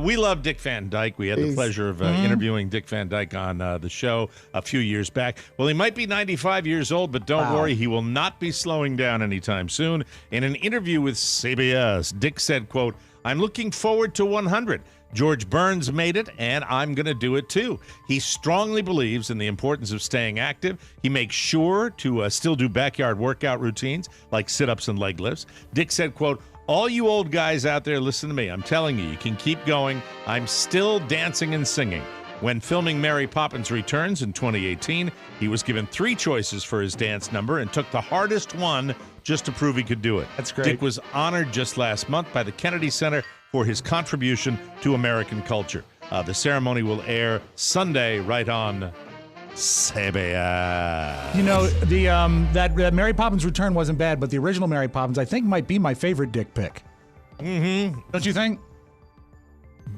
We love Dick Van Dyke. We had the pleasure of interviewing Dick Van Dyke on the show a few years back. Well, he might be 95 years old, but don't worry, he will not be slowing down anytime soon. In an interview with CBS, Dick said, quote, I'm looking forward to 100. George Burns made it, and I'm going to do it too. He strongly believes in the importance of staying active. He makes sure to still do backyard workout routines like sit-ups and leg lifts. Dick said, quote, all you old guys out there, listen to me. I'm telling you, you can keep going. I'm still dancing and singing. When filming Mary Poppins Returns in 2018, he was given 3 choices for his dance number and took the hardest one just to prove he could do it. That's great. Dick was honored just last month by the Kennedy Center for his contribution to American culture. The ceremony will air Sunday right on CBS. You know, the that Mary Poppins Return wasn't bad, but the original Mary Poppins, I think, might be my favorite Dick pick. Mm-hmm. Don't you think?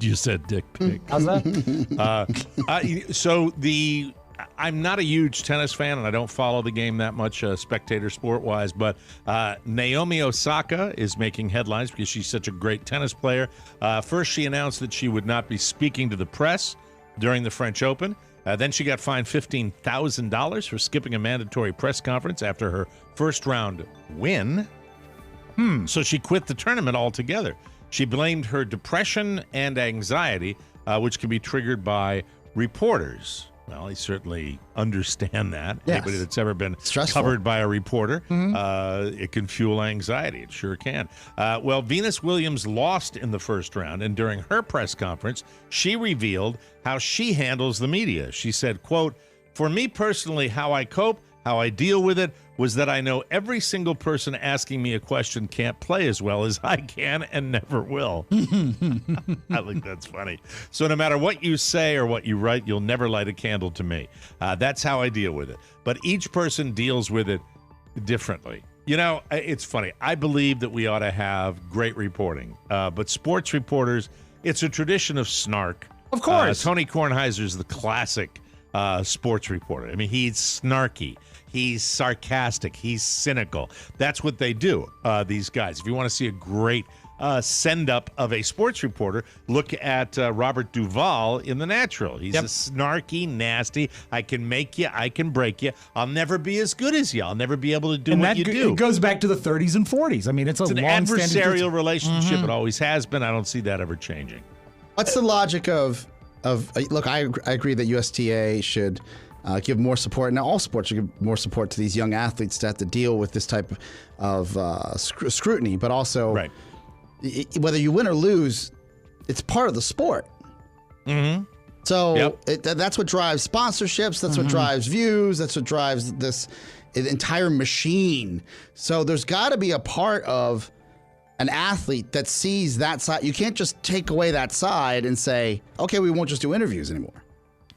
You said dick pic. How's that? I'm not a huge tennis fan, and I don't follow the game that much, spectator sport-wise, but Naomi Osaka is making headlines because she's such a great tennis player. First, she announced that she would not be speaking to the press during the French Open. Then she got fined $15,000 for skipping a mandatory press conference after her first-round win. So she quit the tournament altogether. She blamed her depression and anxiety, which can be triggered by reporters. Well, I certainly understand that. Yes. Anybody that's ever been Stressful. covered by a reporter, it can fuel anxiety. It sure can. Well, Venus Williams lost in the first round, and during her press conference, she revealed how she handles the media. She said, quote, for me personally, how I cope, how I deal with it, was that I know every single person asking me a question can't play as well as I can and never will. I think that's funny. So no matter what you say or what you write, you'll never light a candle to me. That's how I deal with it. But each person deals with it differently. You know, it's funny. I believe that we ought to have great reporting. But sports reporters, it's a tradition of snark. Of course. Tony Kornheiser's the classic sports reporter. I mean, he's snarky. He's sarcastic. He's cynical. That's what they do, these guys. If you want to see a great send-up of a sports reporter, look at Robert Duvall in The Natural. He's a snarky, nasty, I can make you, I can break you. I'll never be as good as you. I'll never be able to do what you do. It goes back to the 30s and 40s. I mean, it's an adversarial relationship. It always has been. I don't see that ever changing. What's the logic of look, I agree that USTA should give more support, and all sports should give more support to these young athletes that have to deal with this type of scrutiny, but also whether you win or lose, it's part of the sport. Mm-hmm. So that's what drives sponsorships. That's what drives views. That's what drives this entire machine. So there's got to be a part of an athlete that sees that side. You can't just take away that side and say, okay, we won't just do interviews anymore.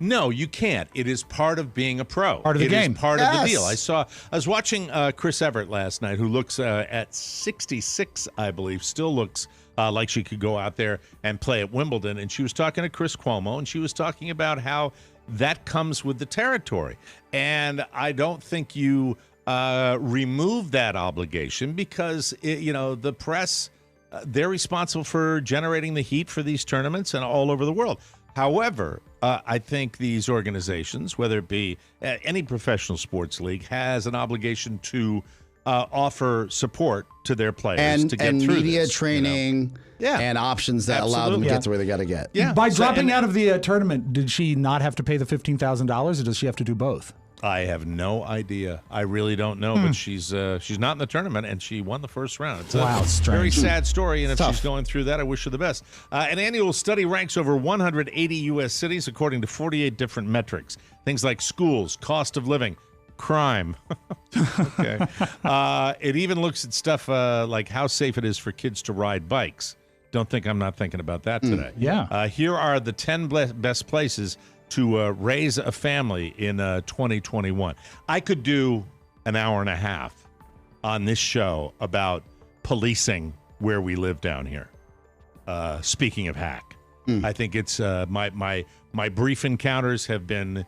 No, you can't. It is part of being a pro. Part of the game. It is part of the deal. I was watching Chris Evert last night, who looks at 66, I believe, still looks like she could go out there and play at Wimbledon. And she was talking to Chris Cuomo, and she was talking about how that comes with the territory. And I don't think you remove that obligation because, the press, they're responsible for generating the heat for these tournaments and all over the world. However, I think these organizations, whether it be any professional sports league, has an obligation to offer support to their players to get through media this, training and options that allow them to get to where they got to get. Yeah. By dropping out of the tournament, did she not have to pay the $15,000, or does she have to do both? I have no idea. I really don't know, but she's not in the tournament, and she won the first round. It's a very sad story, and if she's going through that, I wish her the best. An annual study ranks over 180 U.S. cities according to 48 different metrics. Things like schools, cost of living, crime. Okay. It even looks at stuff like how safe it is for kids to ride bikes. Don't think I'm not thinking about that today. Yeah. Here are the 10 best places to raise a family in 2021. I could do an hour and a half on this show about policing where we live down here. Speaking of hack, I think it's my brief encounters have been,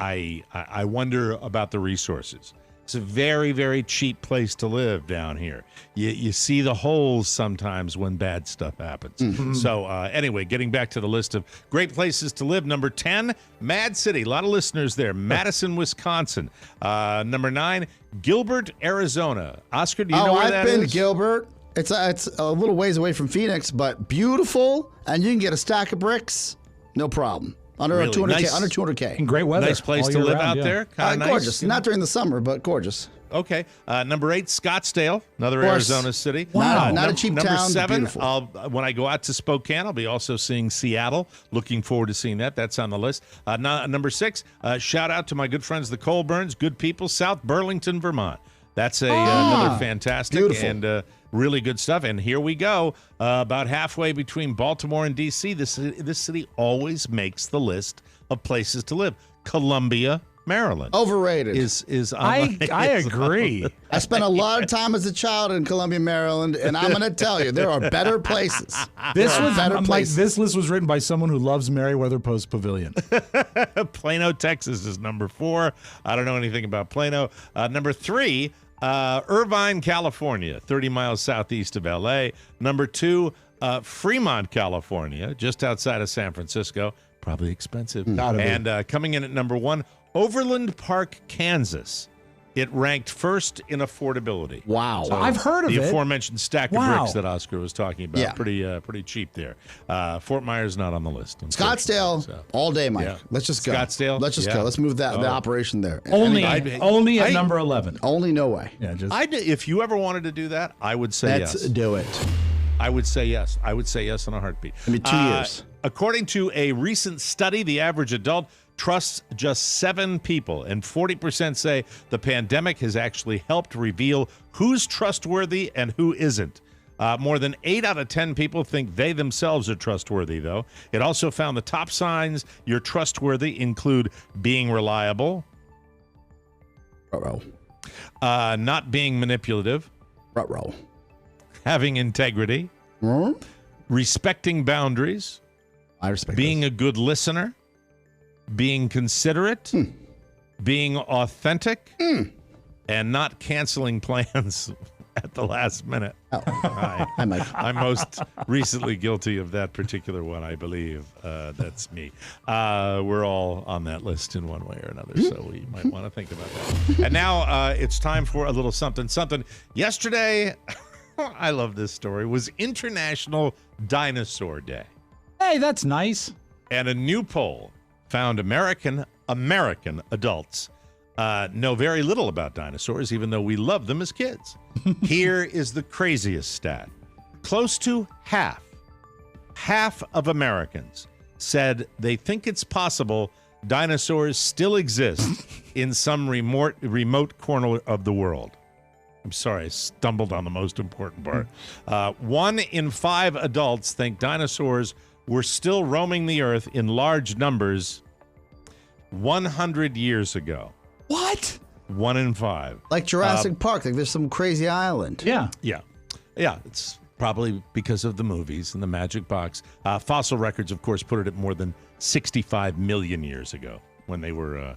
I wonder about the resources. It's a very, very cheap place to live down here. You see the holes sometimes when bad stuff happens. So anyway, getting back to the list of great places to live. Number 10, Mad City. A lot of listeners there. Madison, Wisconsin. Number 9, Gilbert, Arizona. Oscar, do you know where that is? I've been to Gilbert. It's a little ways away from Phoenix, but beautiful, and you can get a stack of bricks, no problem. Under Really? 200K. Nice. Under 200K. In great weather. Nice place all to year live round, out there. Nice. Gorgeous. Not during the summer, but gorgeous. Okay. Number 8, Scottsdale, another Arizona city. Wow. Not a cheap number town. 7, Beautiful. when I go out to Spokane, I'll be also seeing Seattle. Looking forward to seeing that. That's on the list. Number 6, shout out to my good friends, the Colburns, good people, South Burlington, Vermont. That's another fantastic and really good stuff. And here we go, about halfway between Baltimore and D.C. This city always makes the list of places to live. Columbia, Maryland. Overrated. Is on I agree. I spent a lot of time as a child in Columbia, Maryland, and I'm going to tell you, there are better places. This list was written by someone who loves Merriweather Post Pavilion. Plano, Texas is number 4. I don't know anything about Plano. Number 3, Irvine, California, 30 miles southeast of L.A. Number 2, Fremont, California, just outside of San Francisco. Probably expensive. And coming in at number 1, Overland Park, Kansas. It ranked first in affordability. Wow. So I've heard of the it. aforementioned stack of bricks that Oscar was talking about. Yeah. Pretty cheap there. Fort Myers not on the list. Scottsdale, all day, Mike. Yeah. Let's just go. Scottsdale? Let's just go. Let's move the operation there. Only I'd- at number 11. Only no way. Yeah, just If you ever wanted to do that, I would say Let's yes. do it. I would say yes. I would say yes in a heartbeat. I mean, 2 years. According to a recent study, the average adult trusts just 7 people, and 40% say the pandemic has actually helped reveal who's trustworthy and who isn't. More than 8 out of 10 people think they themselves are trustworthy, though. It also found the top signs you're trustworthy include being reliable, not being manipulative, having integrity, respecting boundaries, I respect being a good listener, being considerate, being authentic, and not canceling plans at the last minute. I'm most recently guilty of that particular one, I believe. That's me. We're all on that list in one way or another, so we might want to think about that. And now it's time for a little something. Yesterday, I love this story, was International Dinosaur Day. Hey, that's nice. And a new poll found American adults know very little about dinosaurs, even though we love them as kids. Here is the craziest stat. Close to half of Americans said they think it's possible dinosaurs still exist in some remote corner of the world. I'm sorry, I stumbled on the most important part. 1 in 5 adults think dinosaurs were still roaming the earth in large numbers 100 years ago. What? 1 in 5. Like Jurassic Park, like there's some crazy island. Yeah. It's probably because of the movies and the magic box. Fossil records, of course, put it at more than 65 million years ago when they were,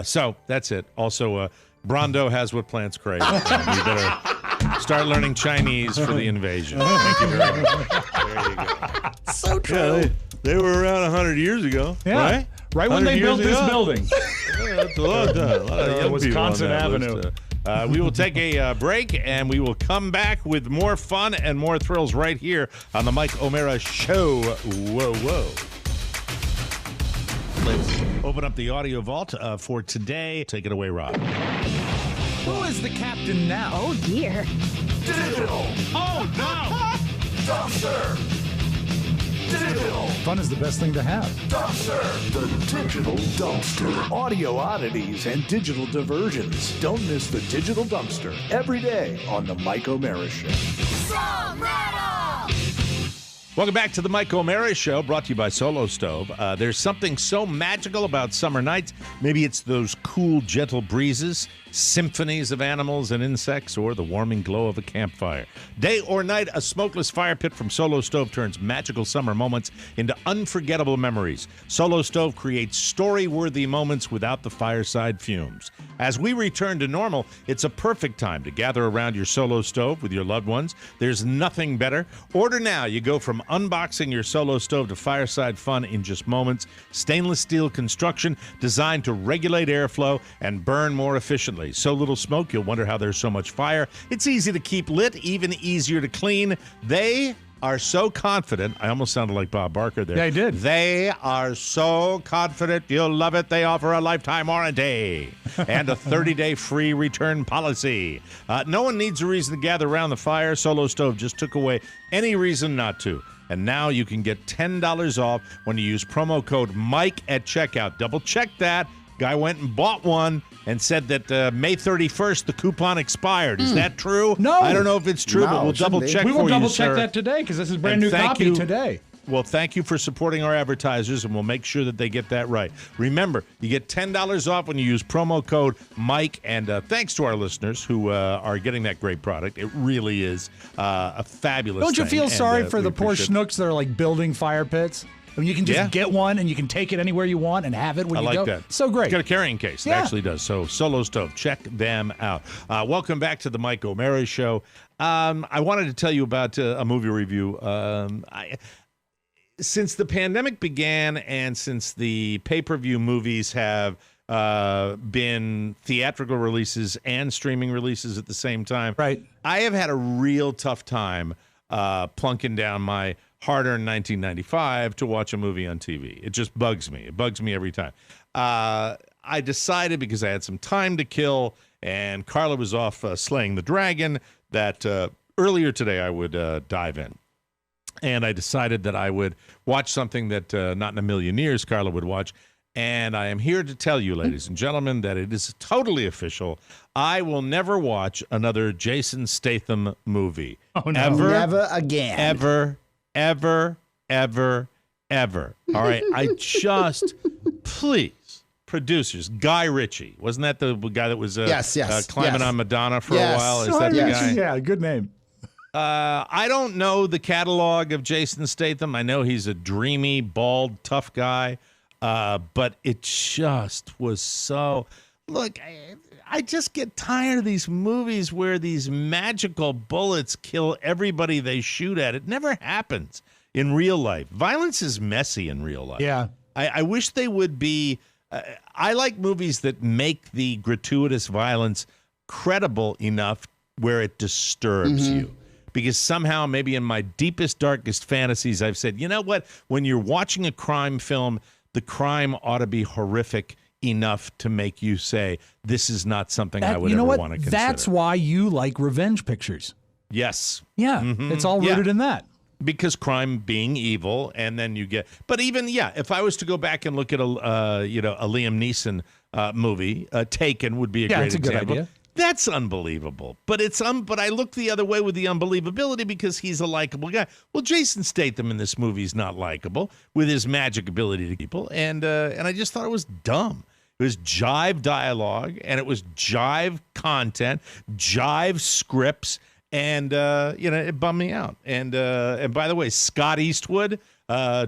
so that's it. Also, Brondo has what plants crave. You better start learning Chinese for the invasion. Thank you very much. There you go. So true. Yeah, they were around 100 years ago, right? Right when they built this building. Yeah, that's a lot of time. A lot of young Wisconsin people on that Avenue. list. We will take a break, and we will come back with more fun and more thrills right here on the Mike O'Meara Show. Whoa. Let's open up the audio vault for today. Take it away, Rob. Who is the captain now? Oh dear. Digital. Oh, no. Dumpster. Digital. Fun is the best thing to have. Dumpster. The Digital Dumpster. Audio oddities and digital diversions. Don't miss the Digital Dumpster every day on the Mike O'Meara Show. Welcome back to the Mike O'Meara Show, brought to you by Solo Stove. There's something so magical about summer nights. Maybe it's those cool, gentle breezes, symphonies of animals and insects, or the warming glow of a campfire. Day or night, a smokeless fire pit from Solo Stove turns magical summer moments into unforgettable memories. Solo Stove creates story-worthy moments without the fireside fumes. As we return to normal, it's a perfect time to gather around your Solo Stove with your loved ones. There's nothing better. Order now. You go from unboxing your Solo Stove to fireside fun in just moments. Stainless steel construction designed to regulate airflow and burn more efficiently. So little smoke, you'll wonder how there's so much fire. It's easy to keep lit, even easier to clean. They are so confident. I almost sounded like Bob Barker there. Yeah, I did. They are so confident you'll love it. They offer a lifetime warranty and a 30-day free return policy. No one needs a reason to gather around the fire. Solo Stove just took away any reason not to. And now you can get $10 off when you use promo code Mike at checkout. Double check that. Guy went and bought one and said that May 31st the coupon expired. Is that true? No. I don't know if it's true, No, but we'll it shouldn't double be. check We for will you, double check sir. that today because this is brand And new thank copy you. today. Well, thank you for supporting our advertisers, and we'll make sure that they get that right. Remember, you get $10 off when you use promo code Mike, and thanks to our listeners who are getting that great product. It really is a fabulous Don't you thing, feel and, sorry for we the poor appreciate it. schnooks that are like building fire pits? I mean, you can just Yeah. get one and you can take it anywhere you want and have it when I you like go. that. So great. It's got a carrying case. It Yeah. actually does. So Solo Stove, check them out. Welcome back to the Mike O'Meara Show. I wanted to tell you about a movie review. Since the pandemic began and since the pay-per-view movies have been theatrical releases and streaming releases at the same time, Right. I have had a real tough time plunking down my hard-earned $19.95 to watch a movie on TV. It just bugs me. It bugs me every time. I decided, because I had some time to kill and Carla was off slaying the dragon, that earlier today I would dive in. And I decided that I would watch something that not in a million years Carla would watch. And I am here to tell you, ladies and gentlemen, that it is totally official. I will never watch another Jason Statham movie. Oh, no. Ever. Never again. Ever. All right. I just, please, producers, Guy Ritchie. Wasn't that the guy that was Yes, climbing yes. on Madonna for Yes. a while? Is Oh, that the yes. guy? Yeah, good name. I don't know the catalog of Jason Statham. I know he's a dreamy, bald, tough guy. but it just was so. Look, I just get tired of these movies where these magical bullets kill everybody they shoot at. It never happens in real life. Violence is messy in real life. Yeah. I wish they would be. I like movies that make the gratuitous violence credible enough where it disturbs you. Because somehow, maybe in my deepest, darkest fantasies, I've said, you know what? When you're watching a crime film, the crime ought to be horrific enough to make you say, this is not something I would ever want to consider. That's why you like revenge pictures. Yes. Yeah, it's all rooted in that. Because crime being evil, and then you get. But even if I was to go back and look at a Liam Neeson movie, Taken would be a great example. Good idea. That's unbelievable. But but I look the other way with the unbelievability because he's a likable guy. Well, Jason Statham in this movie is not likable with his magic ability to people, and I just thought it was dumb. It was jive dialogue, and it was jive content, jive scripts. And, it bummed me out. And by the way, Scott Eastwood,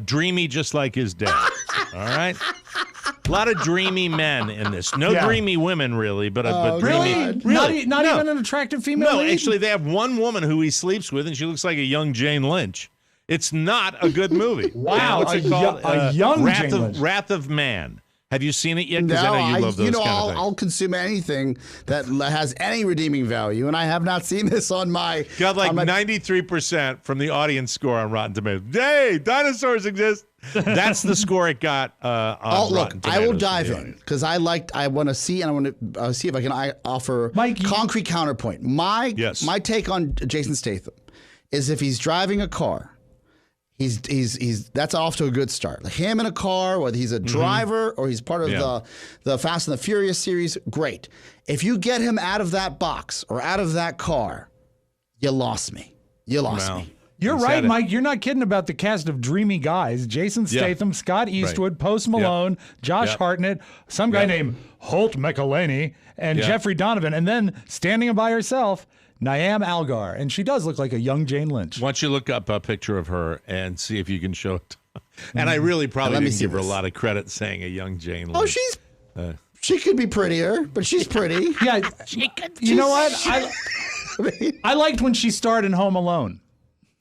dreamy just like his dad. All right? A lot of dreamy men in this. No dreamy women, really, but dreamy. Really? Not even an attractive female No, lead? actually, they have one woman who he sleeps with, and she looks like a young Jane Lynch. It's not a good movie. Wow. What's it called? A young Jane Lynch. Wrath of Man. Have you seen it yet? No, Because I know you love those kind of things. I'll consume anything that has any redeeming value, and I have not seen this on my. Got 93% from the audience score on Rotten Tomatoes. Hey, dinosaurs exist. That's the score it got on Rotten Tomatoes. I will dive in because I want to see, and I want to see if I can offer concrete counterpoint. My take on Jason Statham is if he's driving a car. He's that's off to a good start. Like him in a car, whether he's a driver or he's part of the Fast and the Furious series, great. If you get him out of that box or out of that car, you lost me. You lost me. You're right, Mike. You're not kidding about the cast of dreamy guys. Jason Statham, Scott Eastwood, Post Malone, Josh Hartnett, some guy named Holt McElhaney, and Jeffrey Donovan. And then standing by herself, Naomi Algar, and she does look like a young Jane Lynch. Why don't you look up a picture of her and see if you can show it? And I really probably didn't give her a lot of credit saying a young Jane Lynch. Oh, she could be prettier, but she's pretty. Yeah, you know what? I liked when she starred in Home Alone.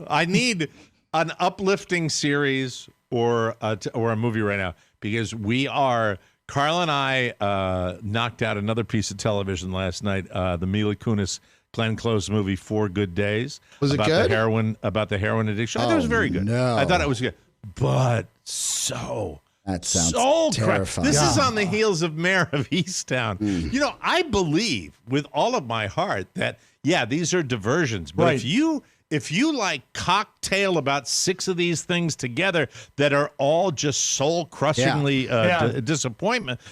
I need an uplifting series or a movie right now because Carl and I knocked out another piece of television last night, the Mila Kunis Glenn Close movie, 4 Good Days. Was it good? About the heroin addiction. I thought it was very good. No. I thought it was good. But that sounds terrifying. This is on the heels of Mayor of Easttown. You know, I believe with all of my heart that, these are diversions. But if you like cocktail about 6 of these things together that are all just soul-crushingly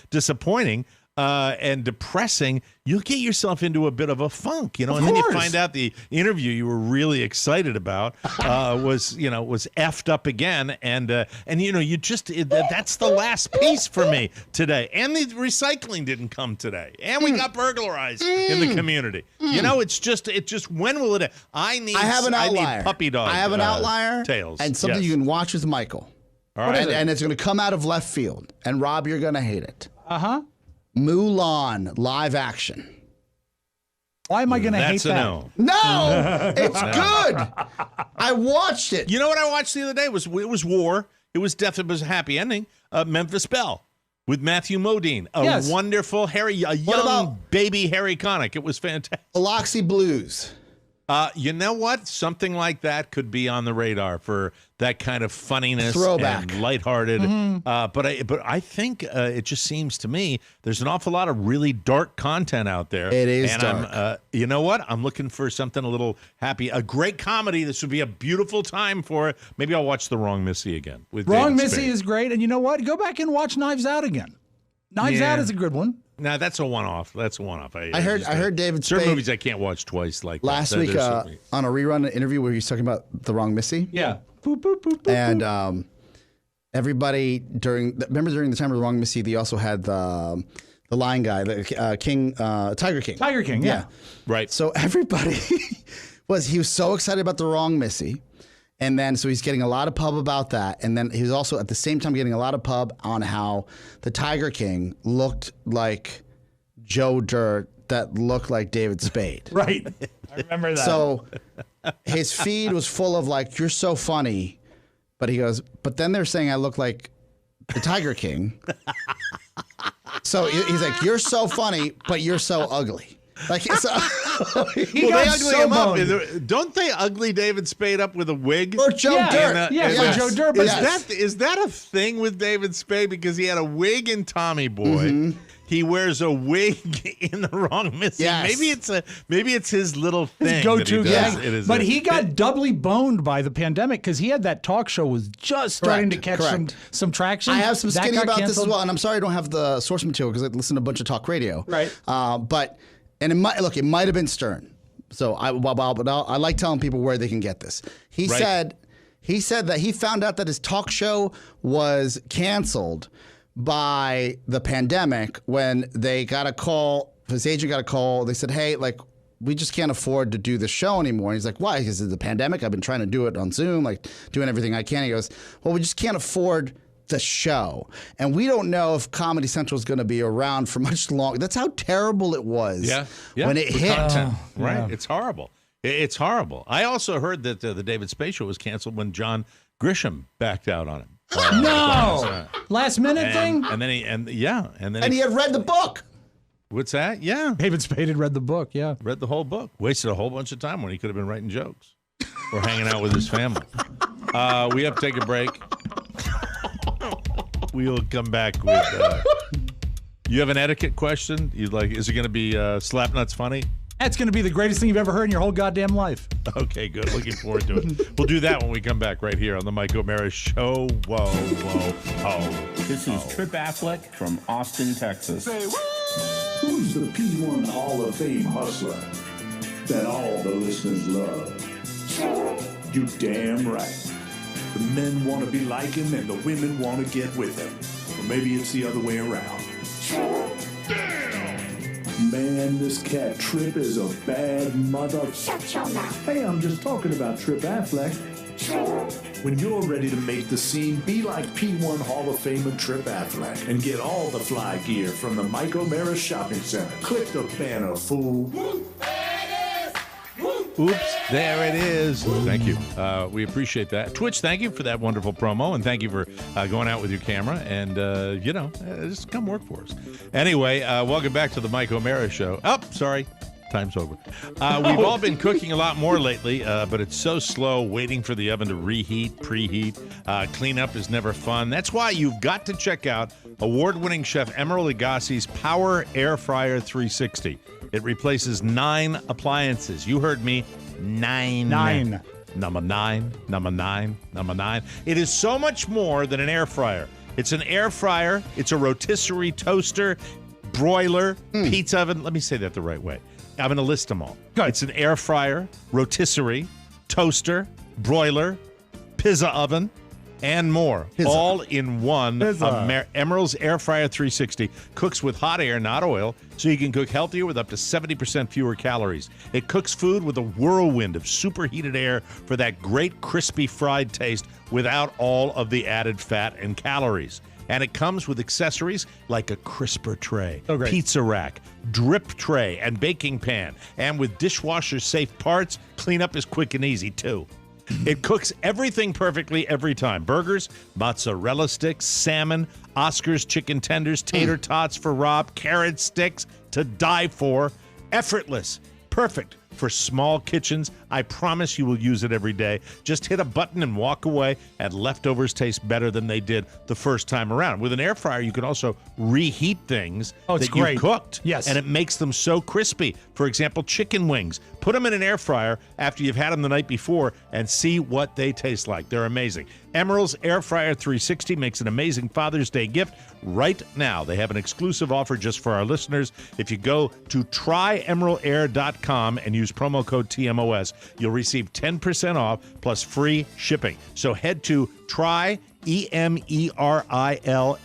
disappointing, and depressing, you'll get yourself into a bit of a funk, and then you find out the interview you were really excited about was effed up again, and you just that's the last piece for me today. And the recycling didn't come today, and we got burglarized in the community. It's just when will it? I have an outlier. I need puppy dog. I have an outlier tales and something you can watch with Michael. All right, and it's going to come out of left field. And Rob, you're going to hate it. Mulan live action. Why am I going to hate that? No. No, it's good. I watched it. You know what I watched the other day? It was war. It was death. It was a happy ending. Memphis Belle with Matthew Modine. Wonderful young baby Harry Connick. It was fantastic. Biloxi Blues. You know what? Something like that could be on the radar for that kind of funniness, throwback, and lighthearted. But I think it just seems to me there's an awful lot of really dark content out there. It is and dark. You know what? I'm looking for something a little happy, a great comedy. This would be a beautiful time for it. Maybe I'll watch The Wrong Missy again. With Wrong David Missy Spade. is great, and you know what? Go back and watch Knives Out again. Knives Out is a good one. No, that's a one-off. I heard David Spade. Certain movies I can't watch twice like last that. week on a rerun interview where he was talking about The Wrong Missy. Yeah. Boop, boop, boop, boop, and everybody during the time of The Wrong Missy, they also had the lion guy, the Tiger King. Tiger King, yeah. Right. So everybody he was so excited about The Wrong Missy. And then, so he's getting a lot of pub about that. And then he was also at the same time getting a lot of pub on how the Tiger King looked like Joe Dirt that looked like David Spade. Right. I remember that. So his feed was full of like, you're so funny. But he goes, but then they're saying I look like the Tiger King. So he's like, you're so funny, but you're so ugly. Like, so, they ugly him up. Don't they ugly David Spade up with a wig? Or Joe Dirt. Yes, Joe Dirt. But Is that a thing with David Spade? Because he had a wig in Tommy Boy. He wears a wig in The Wrong Missing. Yes. Maybe it's his little thing. His go-to that gag. But he got doubly boned by the pandemic because he had that talk show was just starting to catch some traction. I have some That skinny got about this as canceled. well, and I'm sorry I don't have the source material because I listen to a bunch of talk radio. Right. And it might have been Stern. So I like telling people where they can get this. He said that he found out that his talk show was canceled by the pandemic when they got a call. His agent got a call. They said, "Hey, like, we just can't afford to do the show anymore." And he's like, "Why?" Because it's the pandemic. I've been trying to do it on Zoom, like doing everything I can. He goes, "Well, we just can't afford the show, and we don't know if Comedy Central is going to be around for much longer." That's how terrible it was. When it hit. Right. It's horrible. It's horrible. I also heard that the David Spade show was canceled when John Grisham backed out on him. No, last minute thing. And then he he had read the book. What's that? Yeah, David Spade had read the book. Yeah, read the whole book. Wasted a whole bunch of time when he could have been writing jokes or hanging out with his family. We have to take a break. We'll come back with. You have an etiquette question? You'd like? Is it going to be Slapnuts funny? That's going to be the greatest thing you've ever heard in your whole goddamn life. Okay, good. Looking forward to it. We'll do that when we come back right here on the Mike O'Mara Show. Whoa. This is Trip Affleck from Austin, Texas. Who's the P1 Hall of Fame hustler that all the listeners love? You damn right. The men want to be like him and the women want to get with him. Or maybe it's the other way around. Man, this cat Trip is a bad mother. Shut your mouth. Hey, I'm just talking about Trip Affleck. When you're ready to make the scene, be like P1 Hall of Famer Trip Affleck and get all the fly gear from the Mike O'Mara Shopping Center. Click the banner, fool. Oops, there it is. Thank you. We appreciate that. Twitch, thank you for that wonderful promo, and thank you for going out with your camera and, just come work for us. Anyway, welcome back to the Mike O'Mara Show. Oh, sorry. Time's over. We've all been cooking a lot more lately, but it's so slow waiting for the oven to reheat, preheat. Cleanup is never fun. That's why you've got to check out award-winning chef Emeril Lagasse's Power Air Fryer 360. It replaces 9 appliances. You heard me. 9. Number 9. It is so much more than an air fryer. It's an air fryer. It's a rotisserie toaster, broiler, pizza oven. Let me say that the right way. I'm going to list them all. Good. It's an air fryer, rotisserie, toaster, broiler, pizza oven, and more. All in one. Emeril's Air Fryer 360 cooks with hot air, not oil, so you can cook healthier with up to 70% fewer calories. It cooks food with a whirlwind of superheated air for that great crispy fried taste without all of the added fat and calories. And it comes with accessories like a crisper tray, pizza rack, drip tray, and baking pan. And with dishwasher-safe parts, cleanup is quick and easy, too. It cooks everything perfectly every time. Burgers, mozzarella sticks, salmon, Oscar's chicken tenders, tater tots for Rob, carrot sticks to die for. Effortless. Perfect for small kitchens. I promise you will use it every day. Just hit a button and walk away, and leftovers taste better than they did the first time around. With an air fryer, you can also reheat things that you cooked. Yes. And it makes them so crispy. For example, chicken wings. Put them in an air fryer after you've had them the night before and see what they taste like. They're amazing. Emeril's Air Fryer 360 makes an amazing Father's Day gift right now. They have an exclusive offer just for our listeners. If you go to tryemerilair.com and use promo code TMOS, you'll receive 10% off plus free shipping. So head to tryemerilair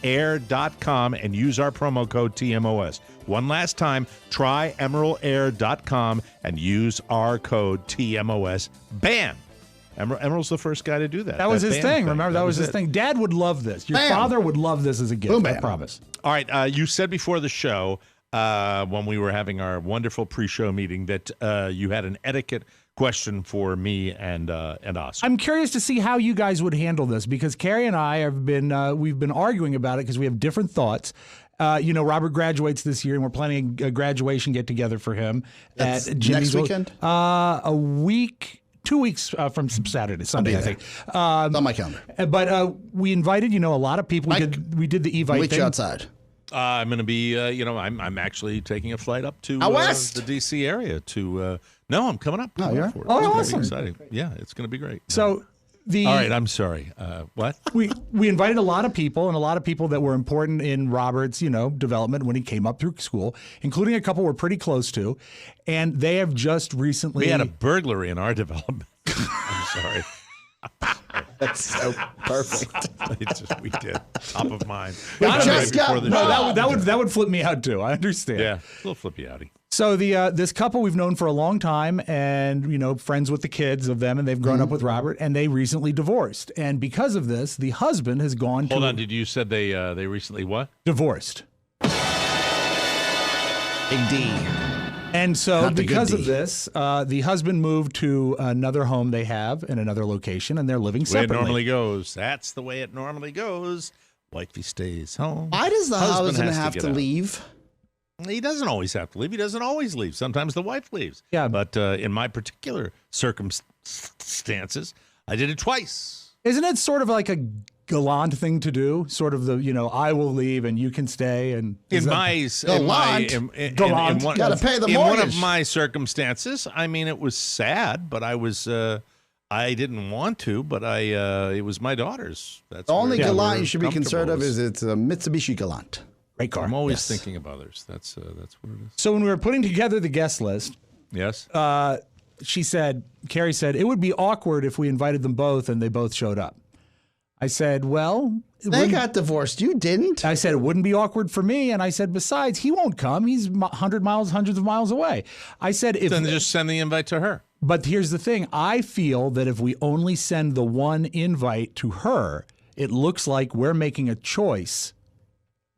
air.com and use our promo code TMOS. One last time, tryemerilair.com and use our code TMOS. Bam! Emerald's the first guy to do that. That was his band thing. Remember, that was his thing. Dad would love this. Your father would love this as a gift. Boom, I bam. promise. All right. You said before the show, when we were having our wonderful pre-show meeting, that you had an etiquette question for me and Oscar. I'm curious to see how you guys would handle this because Carrie and I have been we've been arguing about it because we have different thoughts. Robert graduates this year, and we're planning a graduation get together for him That's at Jimmy's. next weekend? A week, 2 weeks from Sunday, I think. It's on my calendar. But we invited, a lot of people. Mike, We did the Evite Meet thing. you outside. I'm going to be, I'm actually taking a flight up to Out west? the D.C. area to. No, I'm coming up. Oh, you are? For it. Oh, It's gonna be awesome. exciting. Yeah, it's going to be great. So all right, I'm sorry. What? We invited a lot of people, and a lot of people that were important in Robert's, development when he came up through school, including a couple we're pretty close to, and they have just recently. We had a burglary in our development. I'm sorry. That's so perfect. We did. Top of mind. just got that would flip me out too. I understand. Yeah, a little flippy outy. So this couple we've known for a long time, and friends with the kids of them, and they've grown up with Robert, and they recently divorced, and because of this, the husband has gone. Hold on, did you said they recently what? Divorced. Big D. And so Not the because good of D. this, the husband moved to another home they have in another location, and they're living The way separately. it normally goes. That's the way it normally goes. Wifey stays home. Why does the husband has have get to out. leave? He doesn't always have to leave. He doesn't always leave. Sometimes the wife leaves. Yeah. But in my particular circumstances, I did it twice. Isn't it sort of like a gallant thing to do? Sort of I will leave and you can stay. And Gallant. Gotta pay the in one of mortgage. my circumstances, I mean, it was sad, but I was I didn't want to, but it was my daughter's. That's The only where we Galant were you should be concerned comfortable. of is it's a Mitsubishi Galant. Great car. I'm always Yes. thinking of others. That's what it is. So when we were putting together the guest list, Yes. Carrie said, it would be awkward if we invited them both and they both showed up. I said, well, They got divorced. You didn't. I said, it wouldn't be awkward for me. And I said, besides, he won't come. He's hundreds of miles away. I said, Then just send the invite to her. But here's the thing. I feel that if we only send the one invite to her, it looks like we're making a choice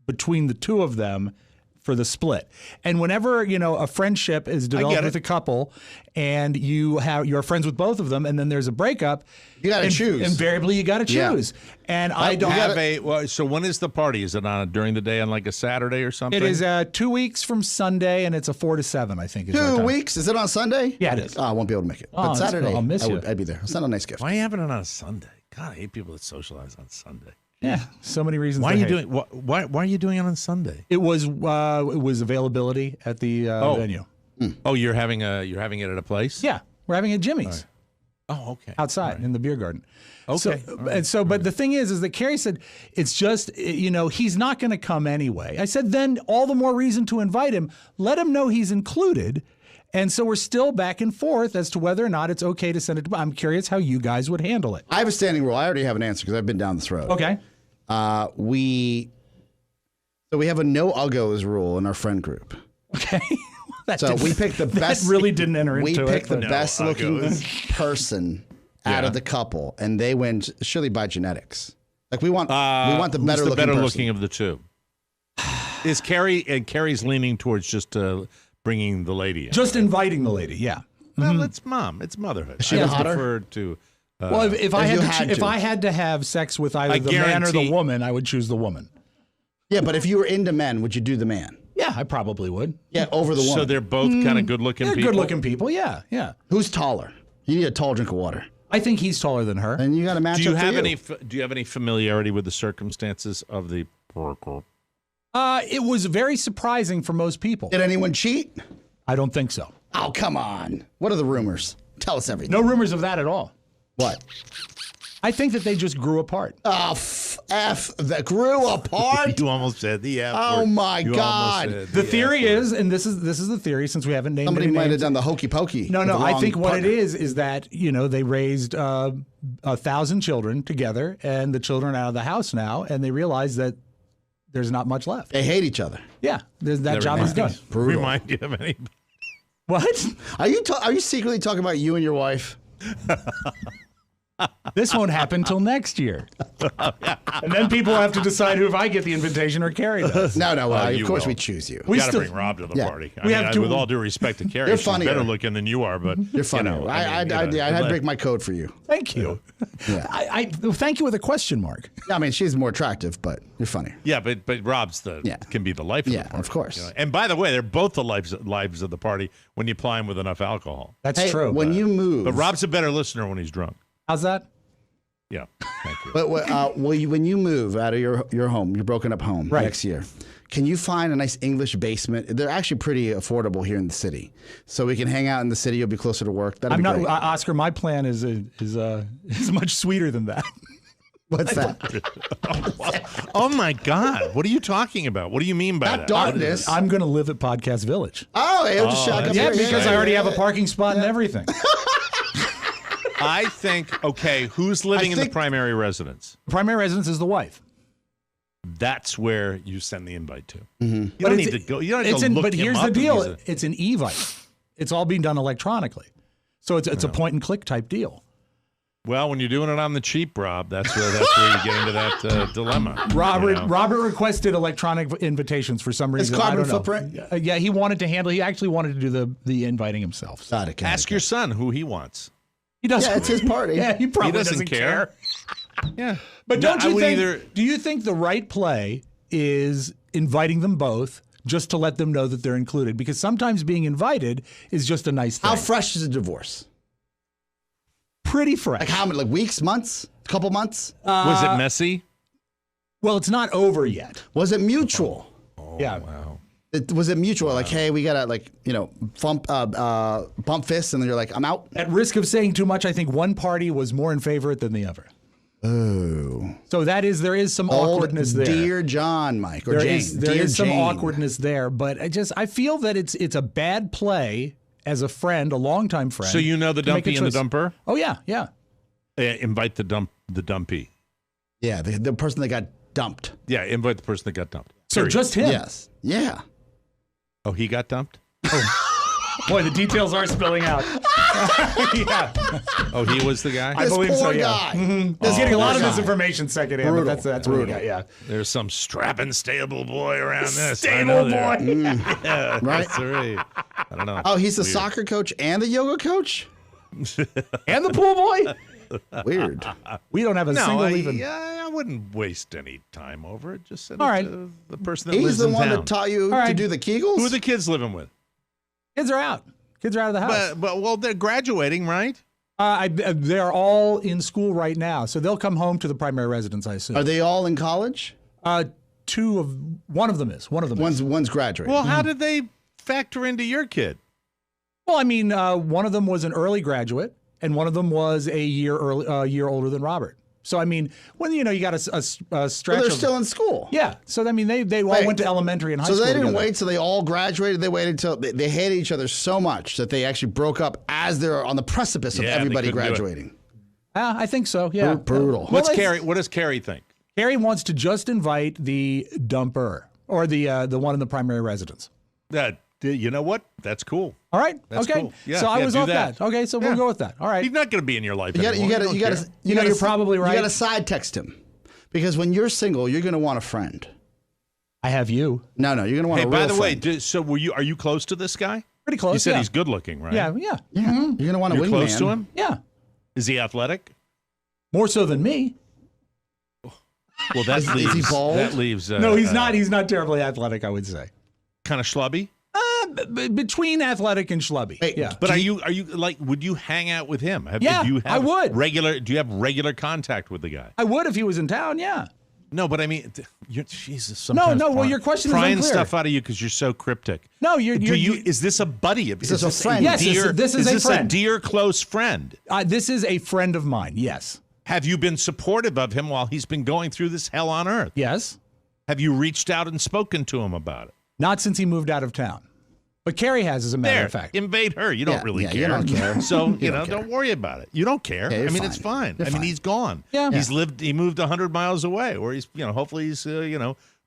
between the two of them for the split. And whenever, a friendship is developed with a couple and you're friends with both of them and then there's a breakup, You got to choose. Invariably, you got to choose. And I don't So when is the party? Is it during the day on like a Saturday or something? It is 2 weeks from Sunday, and it's a 4 to 7, I think. Is our 2 time. weeks? Is it on Sunday? Yeah, it is. Oh, I won't be able to make it. Oh, But that's Saturday, cool. I'll miss you. I'd be there. I'll send a nice gift. Why are you having it on a Sunday? God, I hate people that socialize on Sunday. Yeah, so many reasons. Why are to you hate. doing? Why are you doing it on Sunday? It was availability at the venue. Oh, you're having it at a place? Yeah, we're having it at Jimmy's. Oh, okay. Outside in the beer garden. Okay. But the thing is that Carrie said it's just he's not going to come anyway. I said then all the more reason to invite him. Let him know he's included. And so we're still back and forth as to whether or not it's okay to send it. I'm curious how you guys would handle it. I have a standing rule. I already have an answer because I've been down this road. Okay. We have a no uggos rule in our friend group. Okay. We picked the best. That really didn't enter into it. We picked the but- best looking uggos. person out of the couple, and they win surely by genetics. Like we want the better who's the looking better person. looking of the two? Is Carrie and Carrie's leaning towards just bringing the lady in? Just inviting the lady, yeah. Well, it's mom. It's motherhood. Is she I hotter? preferred to. Well, if I you had to have sex with either I the man or the guarantee- woman, I would choose the woman. Yeah, but if you were into men, would you do the man? Yeah, I probably would. Yeah, over the woman. So they're both kind of good looking They're people. good-looking people. Yeah, yeah. Who's taller? You need a tall drink of water, I think he's taller than her. and you got to match Do you up. have for any? Do you have any familiarity with the circumstances of the? It was very surprising for most people. Did anyone cheat? I don't think so. Oh, come on. What are the rumors? Tell us everything. No rumors of that at all. What? I think that they just grew apart. Oh, F that grew apart. You almost said the F Oh, word. my You God. almost said The theory F word. is, and this is the theory since we haven't named Somebody any might have names. done the hokey pokey. No, with no. the I wrong think what partner. it is that they raised 1,000 children together, and the children are out of the house now, and they realize that there's not much left. They hate each other. Yeah, that Never job is mind. done. Brutal. Remind you of any? What? Are you secretly talking about you and your wife? This won't happen till next year. And then people have to decide who, if I get the invitation or Carrie does. No, you of course will. we choose you. We got to bring Rob to the party. With all due respect to Carrie, You're she's funnier. better looking than you are, but You're funny. I had to break my code for you. Thank you. Yeah. I thank you with a question mark. I mean, she's more attractive, but you're funny. Yeah, but Rob's can be the life of the party. of course. You know? And by the way, they're both the lives of the party when you apply them with enough alcohol. That's true. When you move, But Rob's a better listener when he's drunk. How's that? Yeah, thank you. But when you move out of your home, your broken up home next year, can you find a nice English basement? They're actually pretty affordable here in the city, so we can hang out in the city. You'll be closer to work. That'd be great. Oscar. My plan is much sweeter than that. What's that? Oh my God! What are you talking about? What do you mean by that? Darkness. I'm going to live at Podcast Village. Oh, he'll just shack up Yeah, here. because I already have a parking spot and everything. I think. Okay, who's living in the primary residence? Primary residence is the wife. That's where you send the invite to. Mm-hmm. You don't need to go. You don't have to look But him here's up the if he's deal: it's an e-vite. It's all being done electronically, so it's a point and click type deal. Well, when you're doing it on the cheap, Rob, that's where you get into that dilemma. Robert requested electronic invitations for some reason. His carbon I don't know. footprint? Yeah, he wanted to handle. He actually wanted to do the inviting himself. So. Ask your son who he wants. He doesn't. Yeah, it's his party. Yeah, he probably doesn't care. Yeah, but don't you think? Do you think the right play is inviting them both just to let them know that they're included? Because sometimes being invited is just a nice thing. How fresh is a divorce? Pretty fresh. Like how many? Like weeks, months, a couple months? Was it messy? Well, it's not over yet. Was it mutual? Yeah. Wow. Was it mutual? Like, hey, we gotta bump fists, and then you're like, I'm out. At risk of saying too much, I think one party was more in favor than the other. Oh. So there is some awkwardness there. Dear John, Mike, or Jane. There is some awkwardness there, but I feel that it's a bad play as a friend, a longtime friend. So you know the dumpy and the dumper? Oh yeah. Invite the dumpy. Yeah, the person that got dumped. Yeah, invite the person that got dumped. So just him? Yes. Yeah. Oh, he got dumped? Boy, the details are spilling out. Yeah. Oh, he was the guy? I believe so, yeah. Guy. Mm-hmm. He's getting a lot of this information secondhand, but that's what we got, yeah. There's some strapping stable boy around this. Stable boy. Yeah, right? That's right. I don't know. Oh, he's the soccer coach and the yoga coach? And the pool boy? Weird. We don't have a single even. Yeah, I wouldn't waste any time over it. Just send All it right. to the person that He's lives the in one town. that taught you to do the Kegels? Who are the kids living with? Kids are out. Kids are out of the house. Well, they're graduating, right? They're all in school right now, so they'll come home to the primary residence, I assume. Are they all in college? One of them is. One's graduating. Well, how did they factor into your kid? Well, I mean, one of them was an early graduate, and one of them was a year older than Robert. So, I mean, when you got a stretch. Well, they're still in school. Yeah. So, I mean, they all went to elementary and high school. So they didn't together. wait till they all graduated. They waited till they hated each other so much that they actually broke up as they're on the precipice of everybody graduating. I think so. Yeah. Brutal. What does Carrie think? Carrie wants to just invite the dumper or the one in the primary residence. You know what? That's cool. All right. That's okay. cool. Yeah, so I was do off that. Okay. So we'll go with that. All right. He's not going to be in your life You anymore. you're probably right. You got to side text him because when you're single, you're going to want a friend. I have you. No, you're going to want a real by the friend. way, so are you close to this guy? Pretty close. You said yeah. he's good looking, right? Yeah. Yeah. You're going to want a You're wingman. close to him? Yeah. Is he athletic? More so than me. Well, that leaves. Is he bald? That leaves. No, he's not. He's not terribly athletic, I would say. Kind of schlubby. Between athletic and schlubby. Hey, yeah. But are you like? Would you hang out with him? I would. Do you have regular contact with the guy? I would if he was in town. Yeah. No, but I mean, Jesus. Sometimes well, your question is prying unclear. stuff out of you because you're so cryptic. No, Is this a buddy? Is this a friend? Yes, this is a friend. A dear close friend? This is a friend of mine. Yes. Have you been supportive of him while he's been going through this hell on earth? Yes. Have you reached out and spoken to him about it? Not since he moved out of town. But Carrie has, as a matter of fact. Invade her. You don't really care. You don't care. So, don't worry about it. You don't care. Yeah, I mean, fine. it's fine. You're I mean, fine. he's gone. Yeah. He moved 100 miles away, or he's, hopefully he's,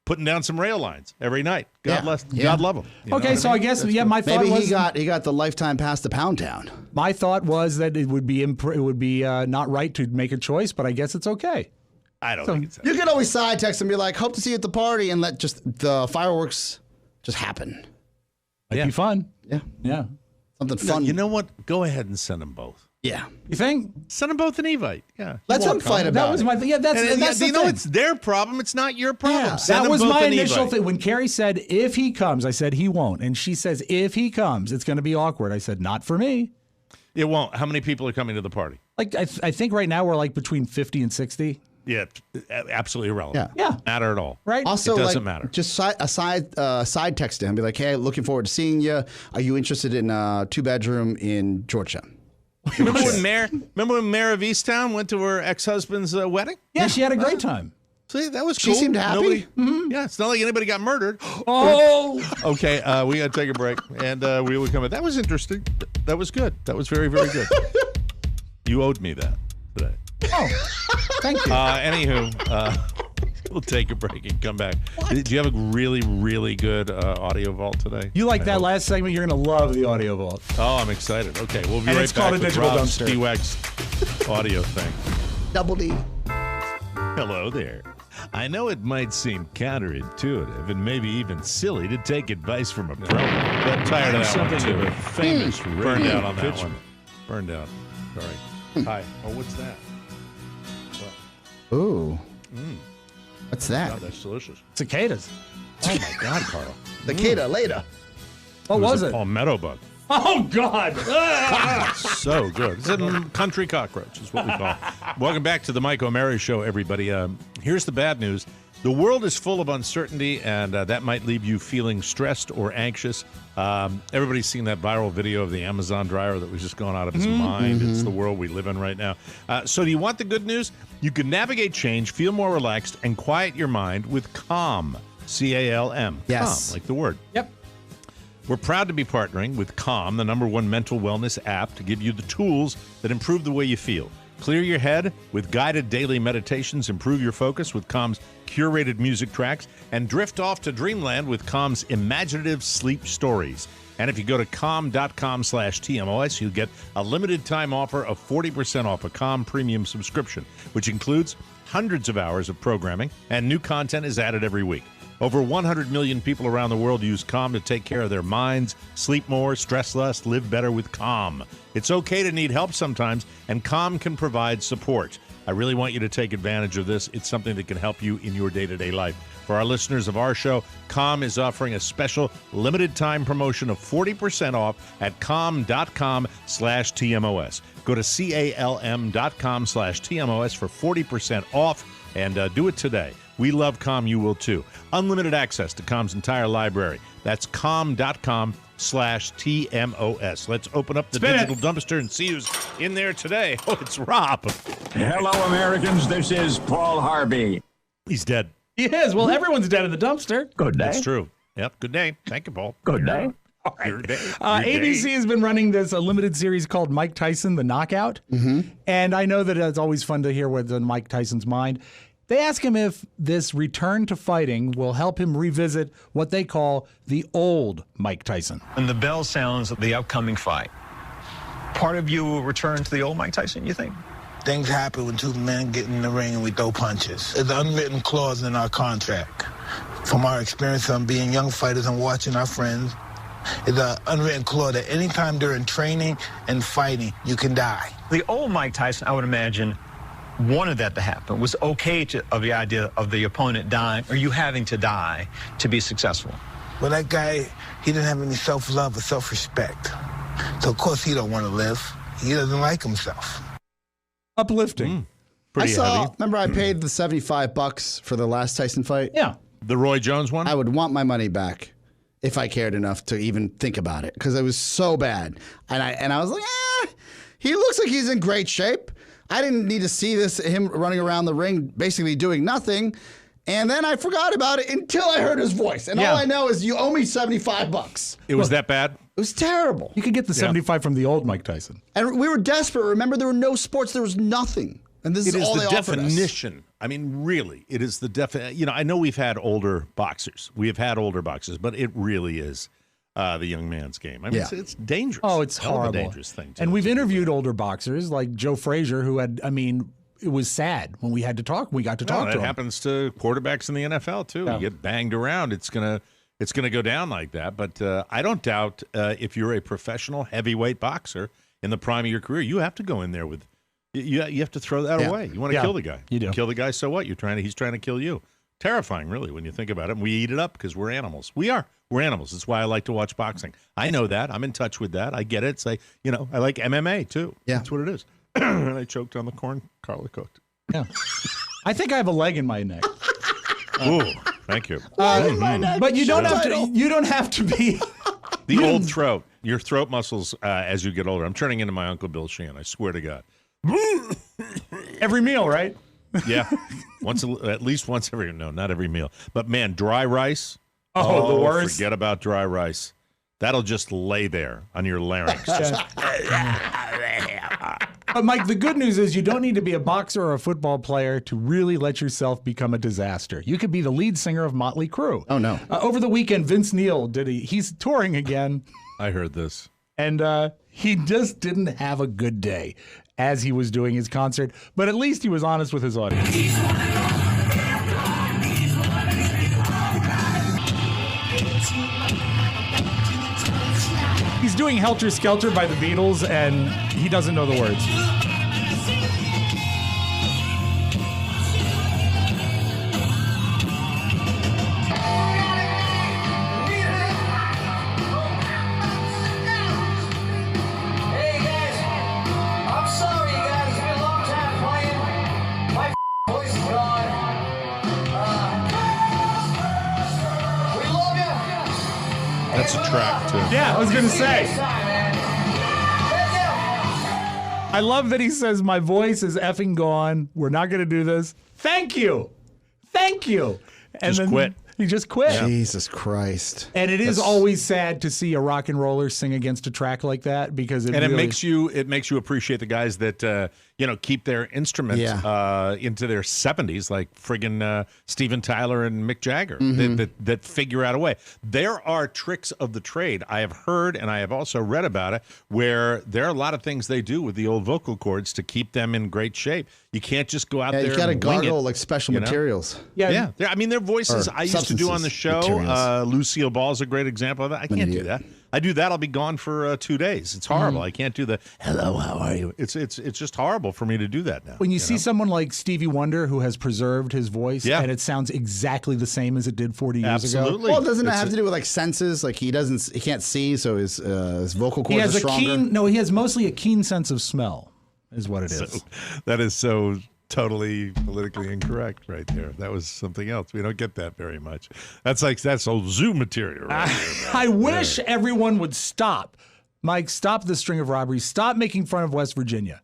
putting down some rail lines every night. God love him. Okay, so I guess my thought maybe was he got the lifetime pass to Pound Town. My thought was that it would be not right to make a choice, but I guess it's okay. I don't think it's You can always side text and be like, "Hope to see you at the party," and let just the fireworks just happen. Might be fun. Yeah. Something fun. You know what? Go ahead and send them both. Yeah. You think? Send them both an Evite. Yeah. Let them fight about That was it. my thing. Yeah, that's the thing. it's their problem. It's not your problem. Yeah, Send that them was both my an initial Evite. thing. When Carrie said, if he comes, I said, he won't. And she says, if he comes, it's going to be awkward. I said, not for me. It won't. How many people are coming to the party? Like, I think right now we're like between 50 and 60. Yeah, absolutely irrelevant. Yeah. Matter at all. Right? Also, it doesn't matter. Just side text to him. Be like, "Hey, looking forward to seeing you. Are you interested in a 2-bedroom in Georgetown?" Remember when Mayor of Easttown went to her ex-husband's wedding? Yeah, she had a great time. See, that was She cool. seemed happy. Yeah, it's not like anybody got murdered. Oh! Okay, we got to take a break, and we will come back. That was interesting. That was good. That was very, very good. You owed me that today. Oh, thank you. Anywho, we'll take a break and come back. Did you have a really, really good audio vault today? You like that last segment? You're going to love the audio vault. Oh, I'm excited. Okay, we'll be And right it's back called a with digital Rob dumpster. Spiewak's audio thing. Double D. Hello there. I know it might seem counterintuitive and maybe even silly to take advice from a pro. Got tired of that one, Something too. of a famous Burned out on that pitcher. one. Burned out. Sorry. Hi. Oh, what's that? Ooh. What's that? God, that's delicious. Cicadas. Oh, my God, Carl. Cicada later. What was a it? palmetto bug. Oh, God. So good. It's a country cockroach is what we call it. Welcome back to the Mike O'Mara Show, everybody. Here's the bad news. The world is full of uncertainty, and that might leave you feeling stressed or anxious. Everybody's seen that viral video of the Amazon driver that was just going out of his mind. It's the world we live in right now. So do you want the good news? You can navigate change, feel more relaxed, and quiet your mind with Calm. C-A-L-M. Yes. Calm, like the word. Yep. We're proud to be partnering with Calm, the #1 mental wellness app, to give you the tools that improve the way you feel. Clear your head with guided daily meditations, improve your focus with Calm's curated music tracks, and drift off to dreamland with Calm's imaginative sleep stories. And if you go to calm.com/TMOS, you'll get a limited time offer of 40% off a Calm premium subscription, which includes hundreds of hours of programming, and new content is added every week. Over 100 million people around the world use Calm to take care of their minds, sleep more, stress less, live better with Calm. It's okay to need help sometimes, and Calm can provide support. I really want you to take advantage of this. It's something that can help you in your day-to-day life. For our listeners of our show, Calm is offering a special limited-time promotion of 40% off at calm.com/TMOS. Go to calm.com/TMOS for 40% off, and do it today. We love Calm. You will too. Unlimited access to Calm's entire library. That's calm.com/TMOS. Let's open up the digital dumpster and see who's in there today. Oh, it's Rob. Hello, Americans. This is Paul Harvey. He's dead. He is. Well, everyone's dead in the dumpster. Good day. That's true. Yep. Good day. Thank you, Paul. Good day. All right. Your day. ABC has been running this limited series called Mike Tyson, The Knockout. And I know that it's always fun to hear what's on Mike Tyson's mind. They ask him if this return to fighting will help him revisit what they call the old Mike Tyson. When the bell sounds of the upcoming fight, part of you will return to the old Mike Tyson, you think? Things happen when two men get in the ring and we throw punches. It's an unwritten clause in our contract. From our experience on being young fighters and watching our friends, it's an unwritten clause that anytime during training and fighting, you can die. The old Mike Tyson, I would imagine, wanted that to happen, was okay of the idea of the opponent dying or you having to die to be successful. Well, that guy, he didn't have any self-love or self-respect. So, of course, he don't want to live. He doesn't like himself. Uplifting. Pretty heavy. Remember I paid the $75 for the last Tyson fight? Yeah. The Roy Jones one? I would want my money back if I cared enough to even think about it because it was so bad. And I was like, he looks like he's in great shape. I didn't need to see him running around the ring basically doing nothing. And then I forgot about it until I heard his voice. And all I know is you owe me $75. It was that bad? It was terrible. You could get the 75 from the old Mike Tyson. And we were desperate. Remember, there were no sports. There was nothing. And this is all they offered us. It is the definition I mean, really, it is the definite. I know we've had older boxers. We have had older boxers, but it really is the young man's game. I mean, it's dangerous. Oh, it's Hell of horrible. a dangerous thing. And we've interviewed older boxers like Joe Frazier, who had, it was sad when we had to talk. We got to talk to him. That happens to quarterbacks in the NFL too. Yeah. You get banged around, it's gonna go down like that. But I don't doubt if you're a professional heavyweight boxer in the prime of your career, you have to go in there with you have to throw that away. You want to kill the guy. You do. Kill the guy. So what? He's trying to kill you. Terrifying, really, when you think about it. And we eat it up because we're animals. We're animals. That's why I like to watch boxing. I know that. I'm in touch with that. I get it. It's I like MMA too. Yeah. That's what it is. And I choked on the corn Carla cooked. Yeah. I think I have a leg in my neck. Ooh, thank you. But you don't have to be the old throat. Your throat muscles as you get older. I'm turning into my Uncle Bill Sheehan. I swear to God. Every meal, right? Yeah, at least once every. No, not every meal. But man, dry rice. Oh, the worst. Forget about dry rice. That'll just lay there on your larynx. But Mike, the good news is you don't need to be a boxer or a football player to really let yourself become a disaster. You could be the lead singer of Motley Crue. Oh no! Over the weekend, Vince Neil he's touring again. I heard this, and he just didn't have a good day as he was doing his concert. But at least he was honest with his audience. He's doing Helter Skelter by the Beatles, and he doesn't know the words. That's a track, too. Yeah, I was going to say. I love that he says, my voice is effing gone. We're not going to do this. Thank you. Thank you. And Just quit. He just quit. Yeah. Jesus Christ. And it is always sad to see a rock and roller sing against a track like that because it makes you appreciate the guys that keep their instruments into their 70s, like friggin' Steven Tyler and Mick Jagger, that figure out a way. There are tricks of the trade. I have heard and I have also read about it where there are a lot of things they do with the old vocal cords to keep them in great shape. You can't just go out there. You got to and wing gargle it, like special materials. Yeah. I mean, their voices I used to do on the show. Lucille Ball is a great example of that. I can't do that. I do that, I'll be gone for 2 days. It's horrible. I can't do the hello, how are you? It's just horrible for me to do that now. When you see someone like Stevie Wonder who has preserved his voice and it sounds exactly the same as it did 40 years ago. Well, doesn't it have to do with like senses? Like he can't see, so his vocal cords are stronger. He has mostly a keen sense of smell, is what it is. So, that is so totally politically incorrect right there. That was something else. We don't get that very much. That's old zoo material right there. I wish everyone would stop. Mike, stop the string of robberies. Stop making fun of West Virginia.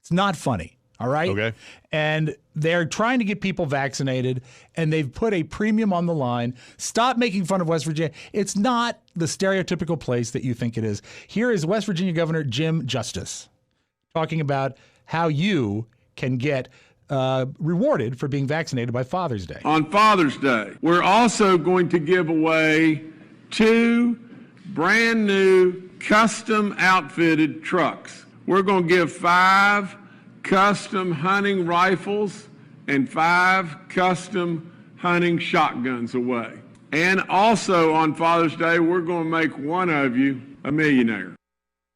It's not funny, all right? Okay. And they're trying to get people vaccinated, and they've put a premium on the line. Stop making fun of West Virginia. It's not the stereotypical place that you think it is. Here is West Virginia Governor Jim Justice talking about how you can get rewarded for being vaccinated by Father's Day. On Father's Day, we're also going to give away 2 brand new custom outfitted trucks. We're going to give 5 custom hunting rifles and 5 custom hunting shotguns away. And also on Father's Day, we're going to make one of you a millionaire.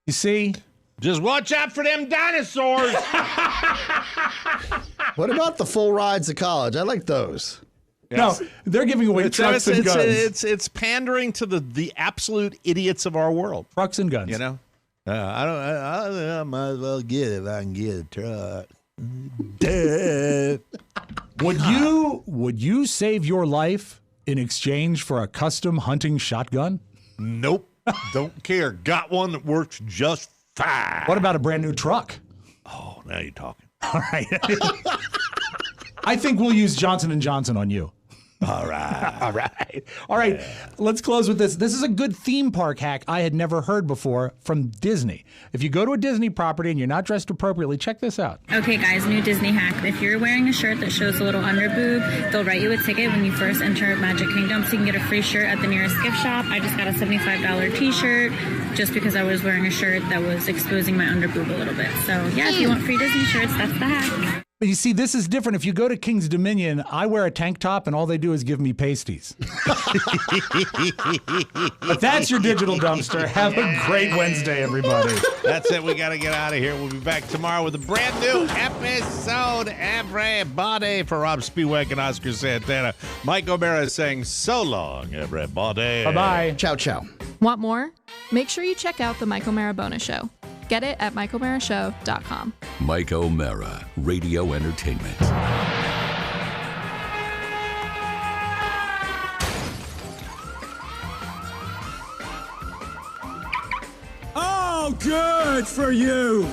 You see? Just watch out for them dinosaurs. What about the full rides to college? I like those. Yes. No, they're giving away trucks and guns. It's pandering to the absolute idiots of our world. Trucks and guns. You know? I might as well get it if I can get a truck. Would you save your life in exchange for a custom hunting shotgun? Nope. Don't care. Got one that works just fine. What about a brand new truck? Oh, now you're talking. All right. I think we'll use Johnson & Johnson on you. All right. All right. Let's close with this. This is a good theme park hack I had never heard before from Disney. If you go to a Disney property and you're not dressed appropriately, check this out. Okay, guys, new Disney hack. If you're wearing a shirt that shows a little under boob, they'll write you a ticket when you first enter Magic Kingdom, so you can get a free shirt at the nearest gift shop. I just got a $75 t-shirt just because I was wearing a shirt that was exposing my under boob a little bit. So, yeah, if you want free Disney shirts, that's the hack. But you see, this is different. If you go to King's Dominion, I wear a tank top, and all they do is give me pasties. But that's your digital dumpster. Have a great Wednesday, everybody. That's it. We got to get out of here. We'll be back tomorrow with a brand new episode, everybody. For Rob Spiewak and Oscar Santana, Mike O'Mara is saying so long, everybody. Bye-bye. Ciao, ciao. Want more? Make sure you check out the Mike O'Mara Bonus Show. Get it at MikeO'MaraShow.com. Mike O'Mara, Radio Entertainment. Oh, good for you.